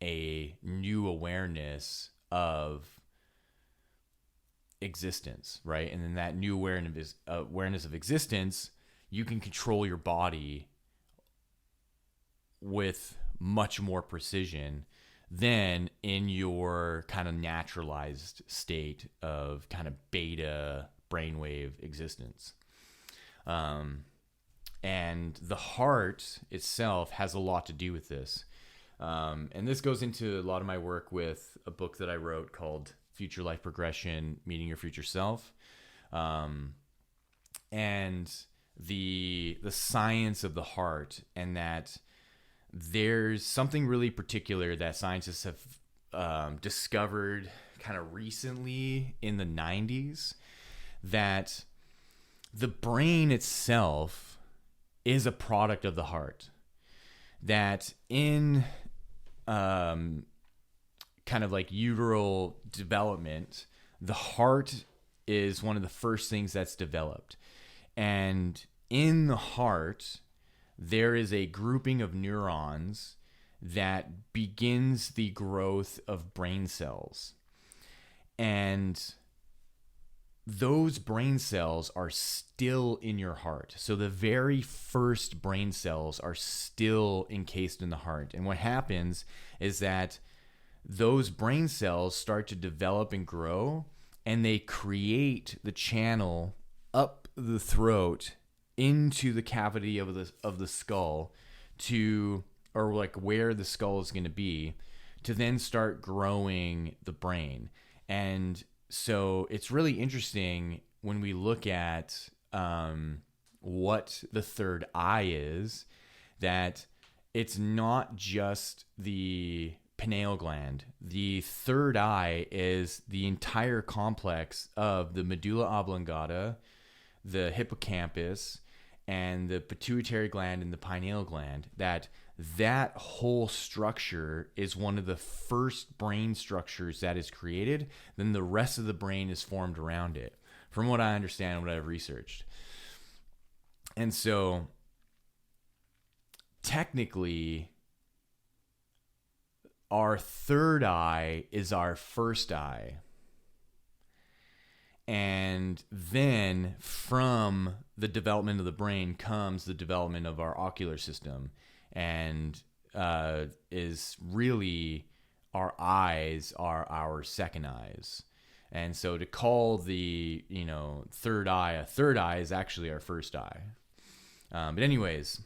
a new awareness of existence, right? And then that new awareness of existence, you can control your body with much more precision than in your kind of naturalized state of kind of beta brainwave existence. And the heart itself has a lot to do with this. And this goes into a lot of my work with a book that I wrote called Future Life Progression, Meeting Your Future Self. And the science of the heart, and that there's something really particular that scientists have discovered kind of recently in the 90s, that the brain itself is a product of the heart. That in kind of like uteral development, the heart is one of the first things that's developed. And in the heart, there is a grouping of neurons that begins the growth of brain cells. And those brain cells are still in your heart. So the very first brain cells are still encased in the heart. And what happens is that those brain cells start to develop and grow, and they create the channel up the throat into the cavity of the skull to, or like where the skull is going to be, to then start growing the brain. And so it's really interesting when we look at what the third eye is, that it's not just the pineal gland. The third eye is the entire complex of the medulla oblongata, the hippocampus, and the pituitary gland and the pineal gland. That whole structure is one of the first brain structures that is created. Then the rest of the brain is formed around it, from what I understand and what I've researched. And so technically, our third eye is our first eye. And then from the development of the brain comes the development of our ocular system, and is really, our eyes are our second eyes. And so to call the third eye a third eye is actually our first eye. But anyways,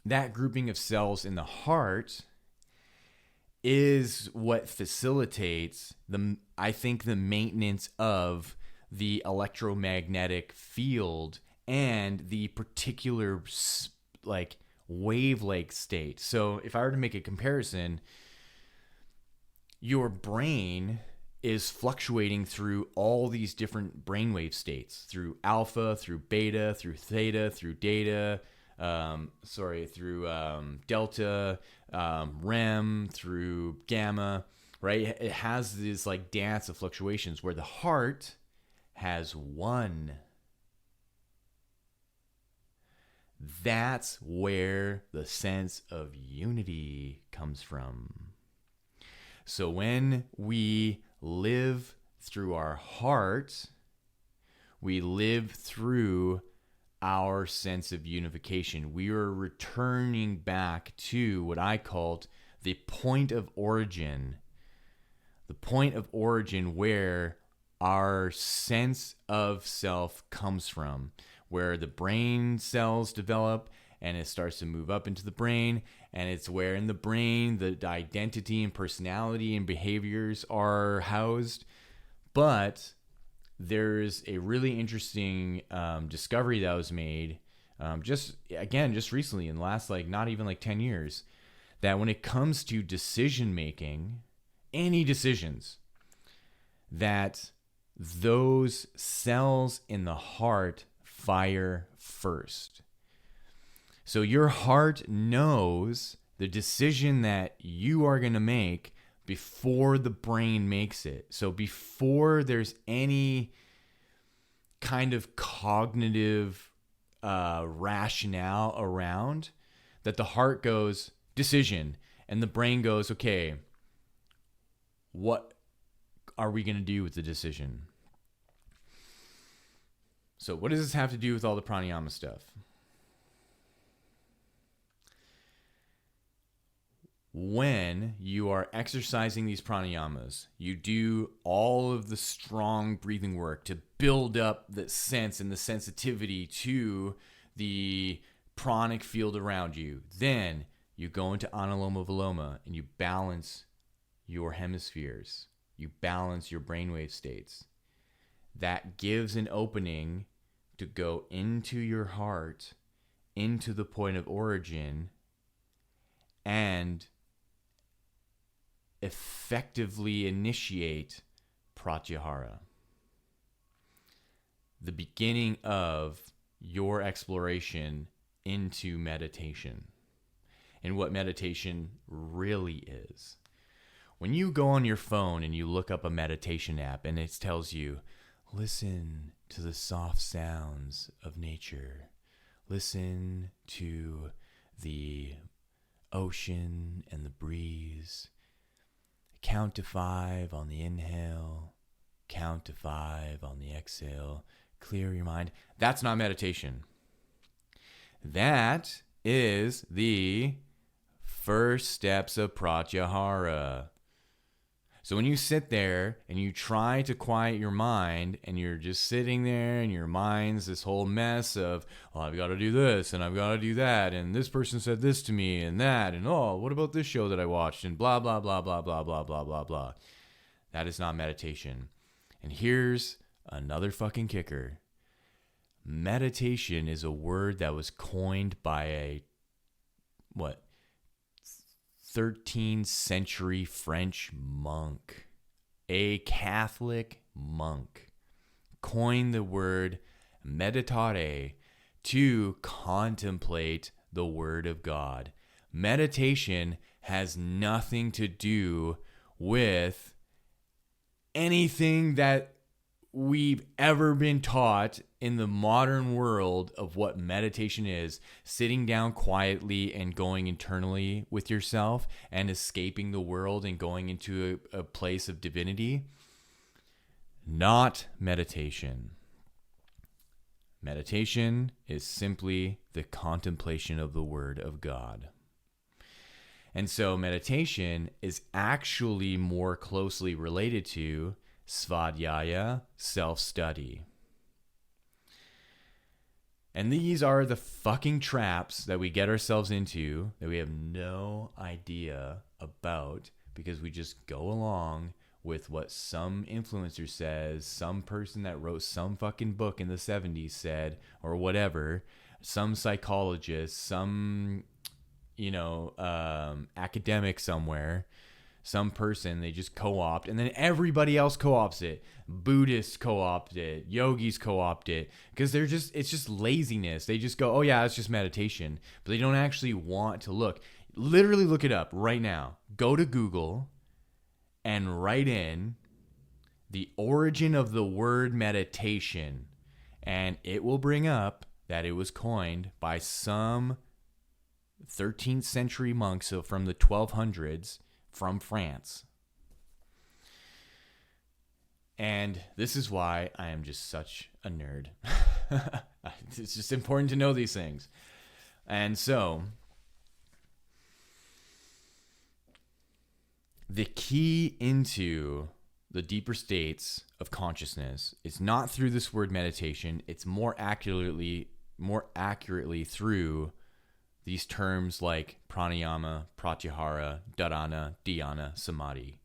that grouping of cells in the heart is what facilitates I think the maintenance of the electromagnetic field and the particular like wavelength state. So if I were to make a comparison, your brain is fluctuating through all these different brainwave states, through alpha, through beta, through theta, through delta, REM, through gamma, right? It has this like dance of fluctuations, where the heart has one. That's where the sense of unity comes from. So when we live through our heart, we live through our sense of unification. We are returning back to what I called the point of origin. The point of origin where our sense of self comes from, where the brain cells develop and it starts to move up into the brain, and it's where in the brain the identity and personality and behaviors are housed. But there's a really interesting discovery that was made just recently, in the last not even 10 years, that when it comes to decision making, any decisions, that those cells in the heart fire first. So your heart knows the decision that you are going to make before the brain makes it. So before there's any kind of cognitive rationale around, that the heart goes decision and the brain goes, okay, what are we going to do with the decision? So what does this have to do with all the pranayama stuff? When you are exercising these pranayamas, you do all of the strong breathing work to build up the sense and the sensitivity to the pranic field around you. Then you go into Anuloma Viloma and you balance your hemispheres. You balance your brainwave states. That gives an opening to go into your heart, into the point of origin, and effectively initiate pratyahara, the beginning of your exploration into meditation and what meditation really is. When you go on your phone and you look up a meditation app and it tells you, listen to the soft sounds of nature, listen to the ocean and the breeze, count to 5 on the inhale, count to 5 on the exhale, clear your mind. That's not meditation. That is the first steps of pratyahara. So when you sit there and you try to quiet your mind and you're just sitting there and your mind's this whole mess of, oh, I've got to do this and I've got to do that and this person said this to me and that and, oh, what about this show that I watched and blah, blah, blah, blah, blah, blah, blah, blah, blah. That is not meditation. And here's another fucking kicker. Meditation is a word that was coined by a, 13th century French monk, a Catholic monk, coined the word meditare to contemplate the Word of God. Meditation has nothing to do with anything that we've ever been taught in the modern world of what meditation is. Sitting down quietly and going internally with yourself and escaping the world and going into a place of divinity. Not meditation. Meditation is simply the contemplation of the Word of God. And so meditation is actually more closely related to svadhyaya, self-study. And these are the fucking traps that we get ourselves into that we have no idea about because we just go along with what some influencer says, some person that wrote some fucking book in the 70s said, or whatever, some psychologist, some, academic somewhere, some person, they just co-opt, and then everybody else co-opts it. Buddhists co-opt it, yogis co-opt it, because it's just laziness. They just go, oh yeah, it's just meditation, but they don't actually want to look. Literally look it up right now. Go to Google and write in the origin of the word meditation, and it will bring up that it was coined by some 13th century monks, so from the 1200s, from France. And this is why I am just such a nerd. It's just important to know these things. And so, the key into the deeper states of consciousness is not through this word meditation. It's more accurately through these terms like pranayama, pratyahara, dharana, dhyana, samadhi,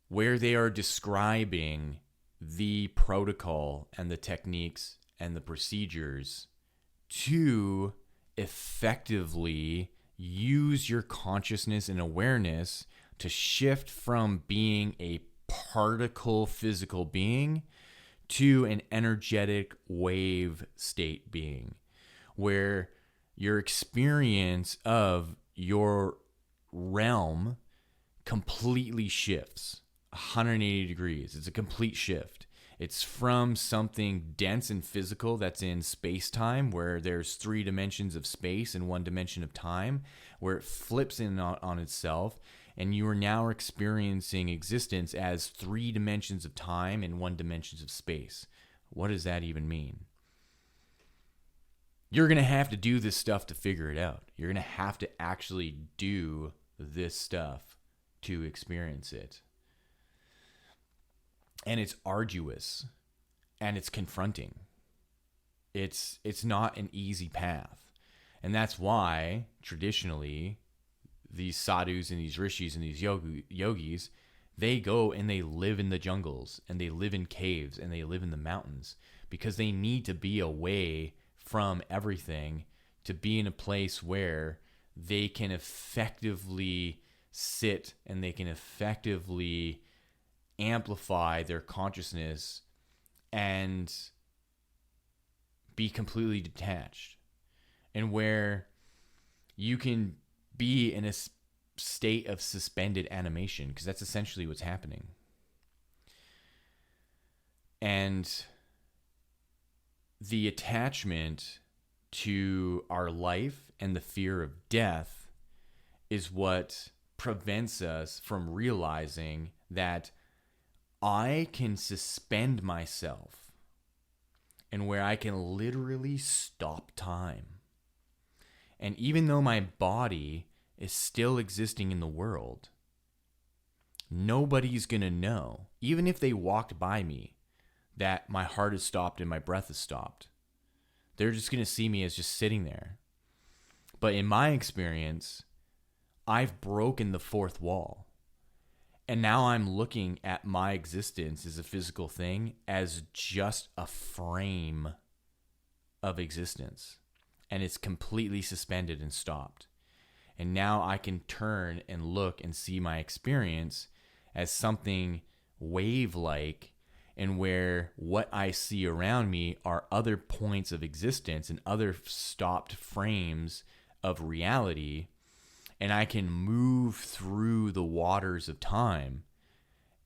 where they are describing the protocol and the techniques and the procedures to effectively use your consciousness and awareness to shift from being a particle physical being to an energetic wave state being, where your experience of your realm completely shifts 180 degrees. It's a complete shift. It's from something dense and physical that's in space-time, where there's 3 dimensions of space and 1 dimension of time, where it flips in on itself, and you are now experiencing existence as 3 dimensions of time and 1 dimension of space. What does that even mean? You're going to have to do this stuff to figure it out. You're going to have to actually do this stuff to experience it. And it's arduous, and it's confronting. It's not an easy path. And that's why traditionally these sadhus and these rishis and these yogis, they go and they live in the jungles, and they live in caves, and they live in the mountains, because they need to be away from everything to be in a place where they can effectively sit and they can effectively amplify their consciousness and be completely detached, and where you can be in a state of suspended animation, because that's essentially what's happening. And the attachment to our life and the fear of death is what prevents us from realizing that I can suspend myself, and where I can literally stop time. And even though my body is still existing in the world, nobody's going to know, even if they walked by me, that my heart is stopped and my breath is stopped. They're just going to see me as just sitting there. But in my experience, I've broken the 4th wall. And now I'm looking at my existence as a physical thing as just a frame of existence. And it's completely suspended and stopped. And now I can turn and look and see my experience as something wave-like, and where what I see around me are other points of existence and other stopped frames of reality. And I can move through the waters of time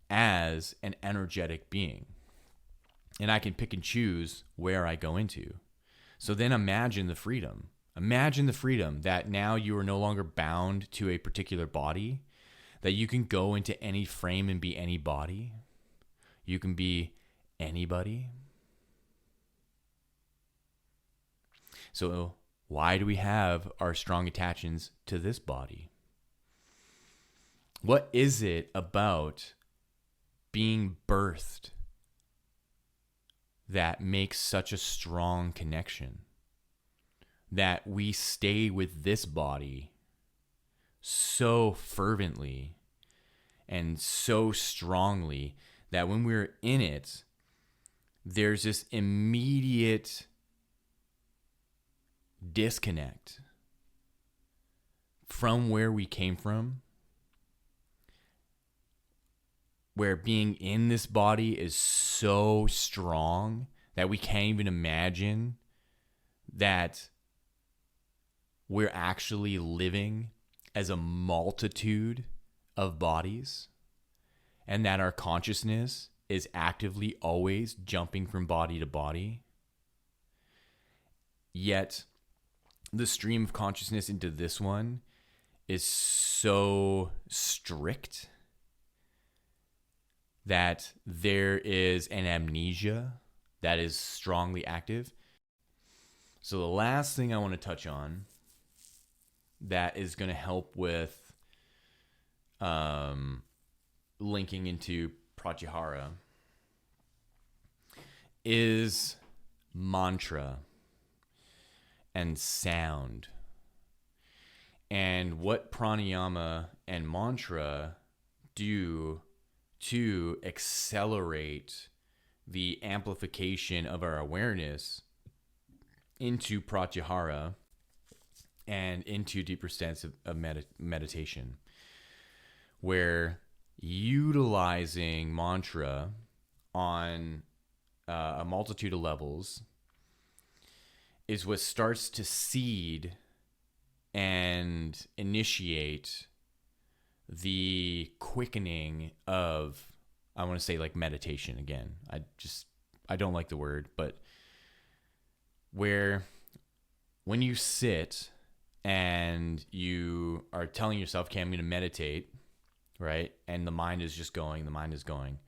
as an energetic being. And I can pick and choose where I go into. So then imagine the freedom. Imagine the freedom that now you are no longer bound to a particular body, that you can go into any frame and be any body. You can be anybody. So why do we have our strong attachments to this body? What is it about being birthed that makes such a strong connection, that we stay with this body so fervently and so strongly that when we're in it, there's this immediate disconnect from where we came from, where being in this body is so strong that we can't even imagine that we're actually living as a multitude of bodies, and that our consciousness is actively always jumping from body to body. Yet the stream of consciousness into this one is so strict that there is an amnesia that is strongly active. So the last thing I want to touch on that is going to help with linking into pratyahara is mantra and sound. And what pranayama and mantra do to accelerate the amplification of our awareness into pratyahara and into deeper states of meditation, where utilizing mantra on a multitude of levels is what starts to seed and initiate the quickening of, I want to say like meditation again. I don't like the word, but where when you sit and you are telling yourself, okay, I'm going to meditate, right? And the mind is going.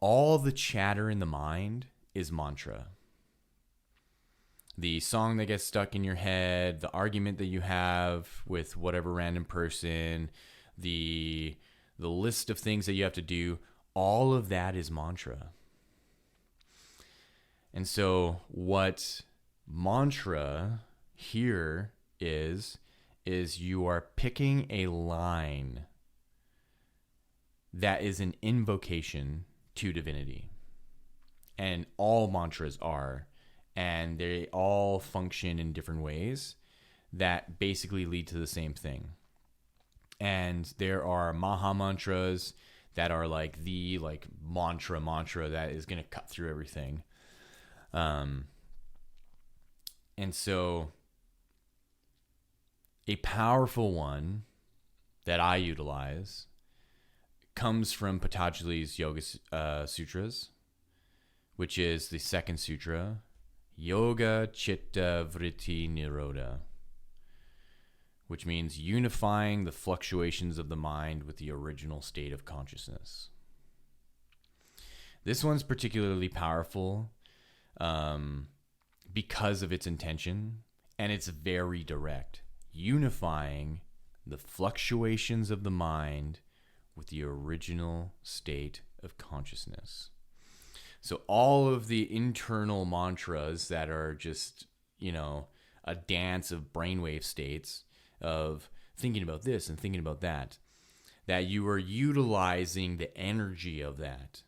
All the chatter in the mind is mantra. The song that gets stuck in your head, the argument that you have with whatever random person, the list of things that you have to do, all of that is mantra. And so what mantra here is you are picking a line that is an invocation to divinity. And all mantras are, and they all function in different ways that basically lead to the same thing. And there are Maha mantras that are like the mantra that is going to cut through everything. And so a powerful one that I utilize comes from Patanjali's Yoga Sutras, which is the second sutra, Yoga Chitta Vritti Nirodha, which means unifying the fluctuations of the mind with the original state of consciousness. This one's particularly powerful because of its intention, and it's very direct. Unifying the fluctuations of the mind with the original state of consciousness. So all of the internal mantras that are just, a dance of brainwave states of thinking about this and thinking about that you are utilizing the energy of that,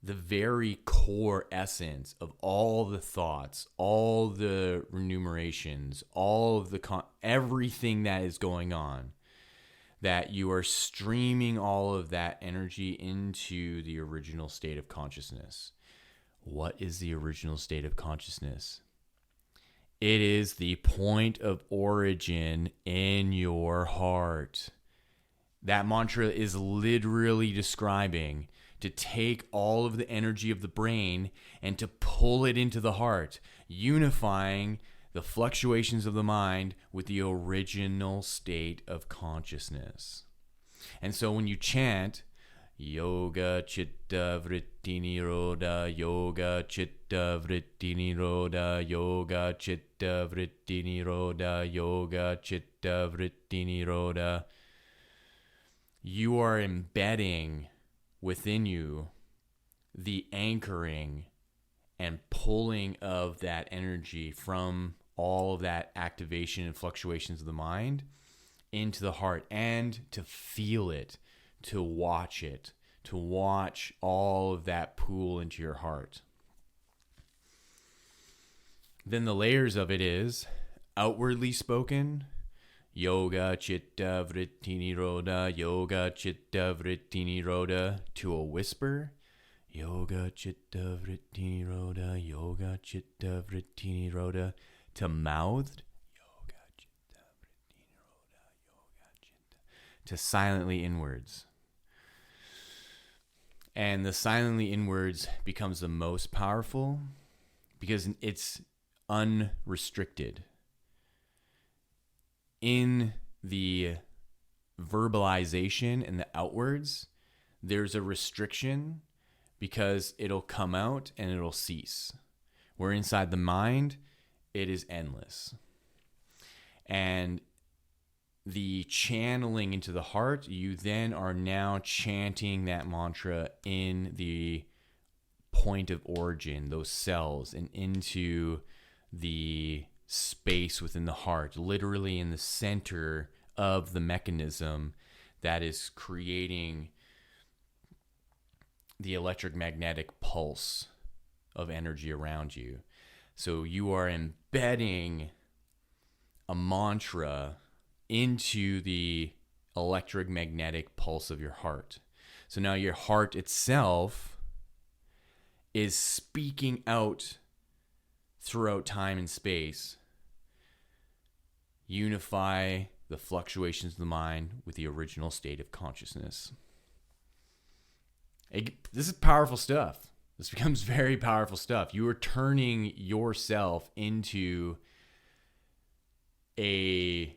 the very core essence of all the thoughts, all the remunerations, all of the everything that is going on, that you are streaming all of that energy into the original state of consciousness. What is the original state of consciousness? It is the point of origin in your heart. That mantra is literally describing to take all of the energy of the brain and to pull it into the heart, unifying the fluctuations of the mind with the original state of consciousness. And so when you chant, Yoga Chitta Vritti Nirodha, Yoga Chitta Vritti Nirodha, Yoga Chitta Vritti Nirodha, Yoga Chitta Vritti Nirodha, you are embedding within you the anchoring and pulling of that energy from all of that activation and fluctuations of the mind into the heart, and to feel it, to watch all of that pool into your heart. Then the layers of it is outwardly spoken, Yoga Chitta Vritti Nirodha, Yoga Chitta Vritti Nirodha, to a whisper, Yoga Chitta Vritti Nirodha, Yoga Chitta Vritti Nirodha, to mouthed, Yoga Chitta Vritti Nirodha, Yoga Chitta, to silently inwards. And the silently inwards becomes the most powerful because it's unrestricted. In the verbalization and the outwards, there's a restriction because it'll come out and it'll cease. Where inside the mind, it is endless. And the channeling into the heart, you then are now chanting that mantra in the point of origin, those cells, and into the space within the heart, literally in the center of the mechanism that is creating the electromagnetic pulse of energy around you. So you are embedding a mantra into the electromagnetic pulse of your heart. So now your heart itself is speaking out throughout time and space. Unify the fluctuations of the mind with the original state of consciousness. This is powerful stuff. This becomes very powerful stuff. You are turning yourself into a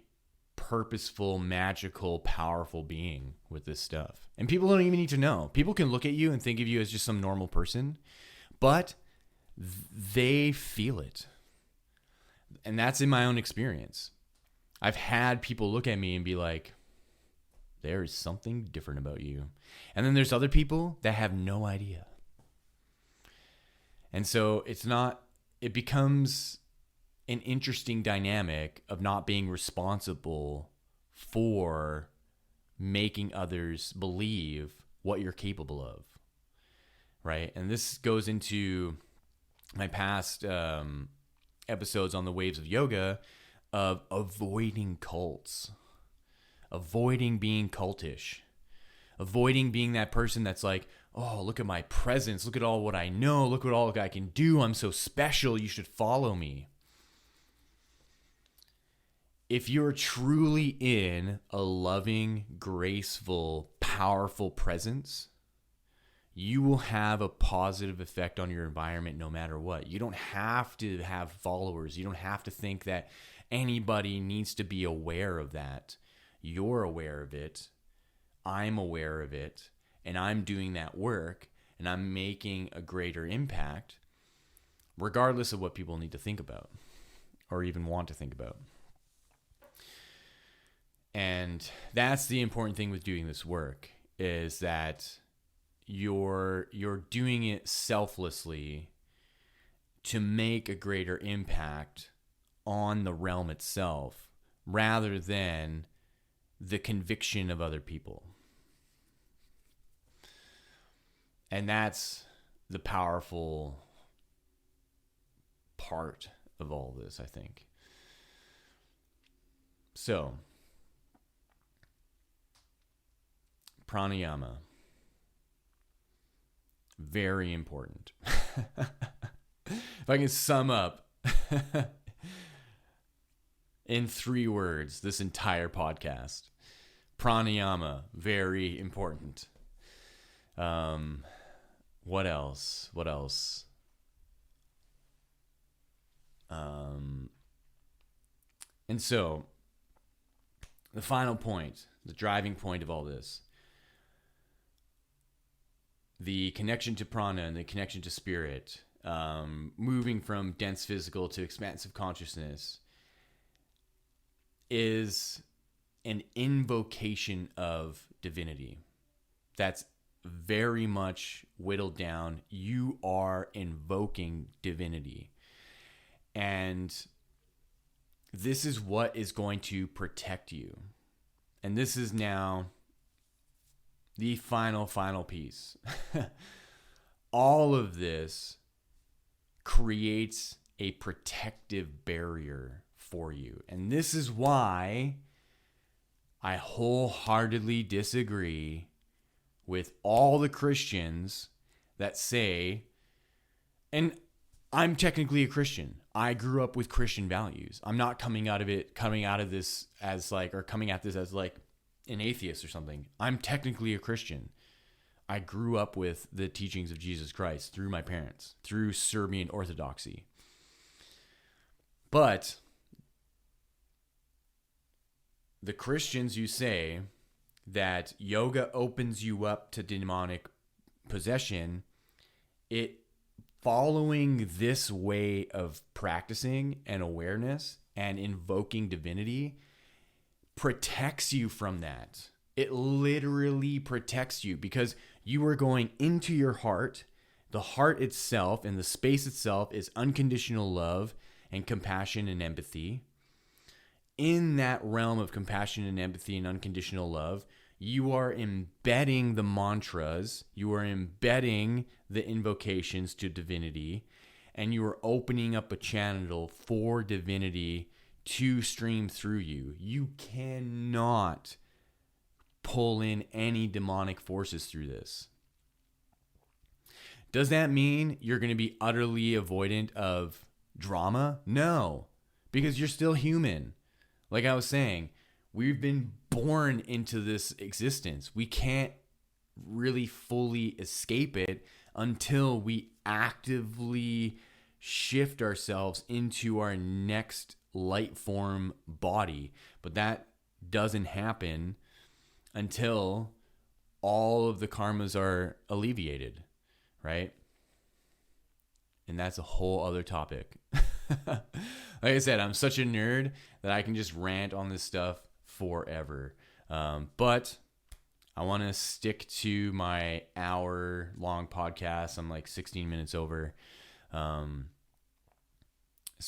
purposeful, magical, powerful being with this stuff. And people don't even need to know. People can look at you and think of you as just some normal person, but they feel it. And that's in my own experience. I've had people look at me and be like, there is something different about you. And then there's other people that have no idea. And so it becomes an interesting dynamic of not being responsible for making others believe what you're capable of, right? And this goes into my past episodes on the waves of yoga of avoiding cults, avoiding being cultish, avoiding being that person that's like, oh, look at my presence, look at all what I know, look at all I can do, I'm so special, you should follow me. If you're truly in a loving, graceful, powerful presence, you will have a positive effect on your environment no matter what. You don't have to have followers. You don't have to think that anybody needs to be aware of that. You're aware of it. I'm aware of it. And I'm doing that work. And I'm making a greater impact regardless of what people need to think about or even want to think about. And that's the important thing with doing this work, is that you're doing it selflessly to make a greater impact on the realm itself rather than the conviction of other people. And that's the powerful part of all this, I think. So, pranayama. Very important. If I can sum up in 3 words this entire podcast, pranayama, very important. What else? And so, the final point, the driving point of all this, the connection to prana and the connection to spirit, moving from dense physical to expansive consciousness, is an invocation of divinity. That's very much whittled down. You are invoking divinity. And this is what is going to protect you. And this is now the final piece. All of this creates a protective barrier for you. And this is why I wholeheartedly disagree with all the Christians that say, and I'm technically a Christian. I grew up with Christian values. I'm not coming at this as an atheist or something. I'm technically a Christian. I grew up with the teachings of Jesus Christ through my parents, through Serbian Orthodoxy. But the Christians, you say that yoga opens you up to demonic possession. It following this way of practicing and awareness and invoking divinity protects you from that. It literally protects you because you are going into your heart. The heart itself and the space itself is unconditional love and compassion and empathy. In that realm of compassion and empathy and unconditional love, you are embedding the mantras, you are embedding the invocations to divinity, and you are opening up a channel for divinity to stream through you. You cannot pull in any demonic forces through this. Does that mean you're going to be utterly avoidant of drama? No, because you're still human. Like I was saying, We've been born into this existence. We can't really fully escape it until we actively shift ourselves into our next light form body. But that doesn't happen until all of the karmas are alleviated, right? And that's a whole other topic. Like I said, I'm such a nerd that I can just rant on this stuff forever. But I want to stick to my hour-long podcast. I'm like 16 minutes over. So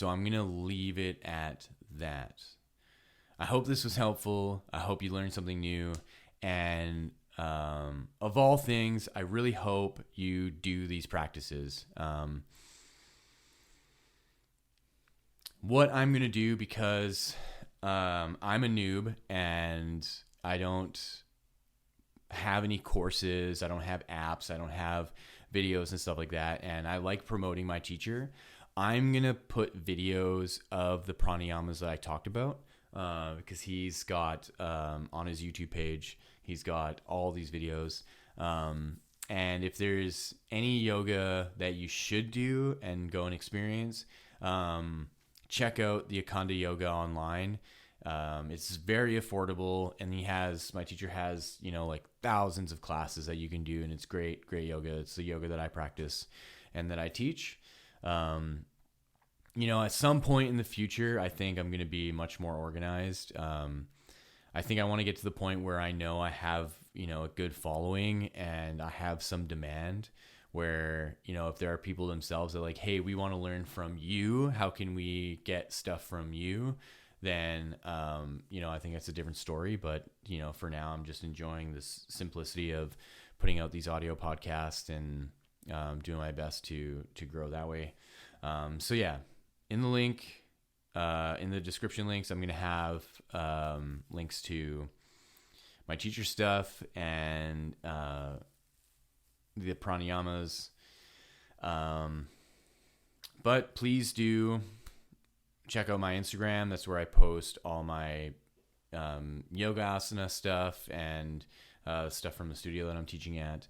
I'm going to leave it at that. I hope this was helpful. I hope you learned something new. And of all things, I really hope you do these practices. What I'm going to do, because I'm a noob and I don't have any courses, I don't have apps, I don't have videos and stuff like that, and I like promoting my teacher, I'm going to put videos of the pranayamas that I talked about, because he's got, on his YouTube page, he's got all these videos. And if there's any yoga that you should do and go and experience, check out the Ashtanga Yoga online. It's very affordable, and my teacher has, like thousands of classes that you can do, and it's great yoga. It's the yoga that I practice and that I teach. At some point in the future, I think I'm going to be much more organized. I think I want to get to the point where I know I have, a good following and I have some demand where, if there are people themselves that are like, hey, we want to learn from you, how can we get stuff from you? Then, I think that's a different story. But, for now, I'm just enjoying this simplicity of putting out these audio podcasts and doing my best to grow that way. So yeah, in the link, in the description links, I'm going to have links to my teacher stuff and the pranayamas. But please do check out my Instagram. That's where I post all my yoga asana stuff and stuff from the studio that I'm teaching at,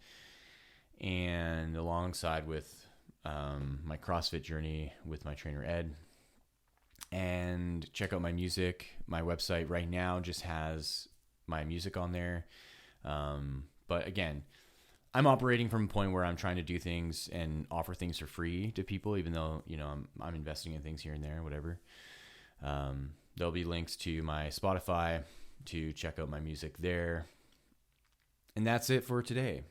and alongside with my CrossFit journey with my trainer Ed. And check out my music. My website right now just has my music on there. But again, I'm operating from a point where I'm trying to do things and offer things for free to people, even though, I'm investing in things here and there, whatever. There'll be links to my Spotify to check out my music there. And that's it for today.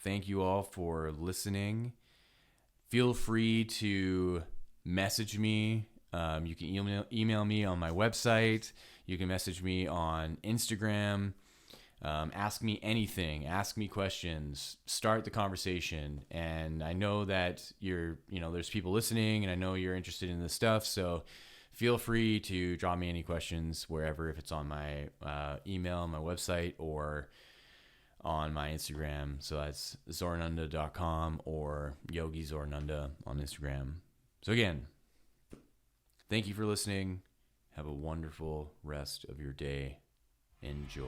Thank you all for listening. Feel free to message me. You can email me on my website. You can message me on Instagram. Ask me anything. Ask me questions. Start the conversation. And I know that there's people listening, and I know you're interested in this stuff. So feel free to drop me any questions wherever, if it's on my email, my website, or on my Instagram. So that's zorananda.com or Yogi Zorananda on Instagram. So again, thank you for listening. Have a wonderful rest of your day. Enjoy.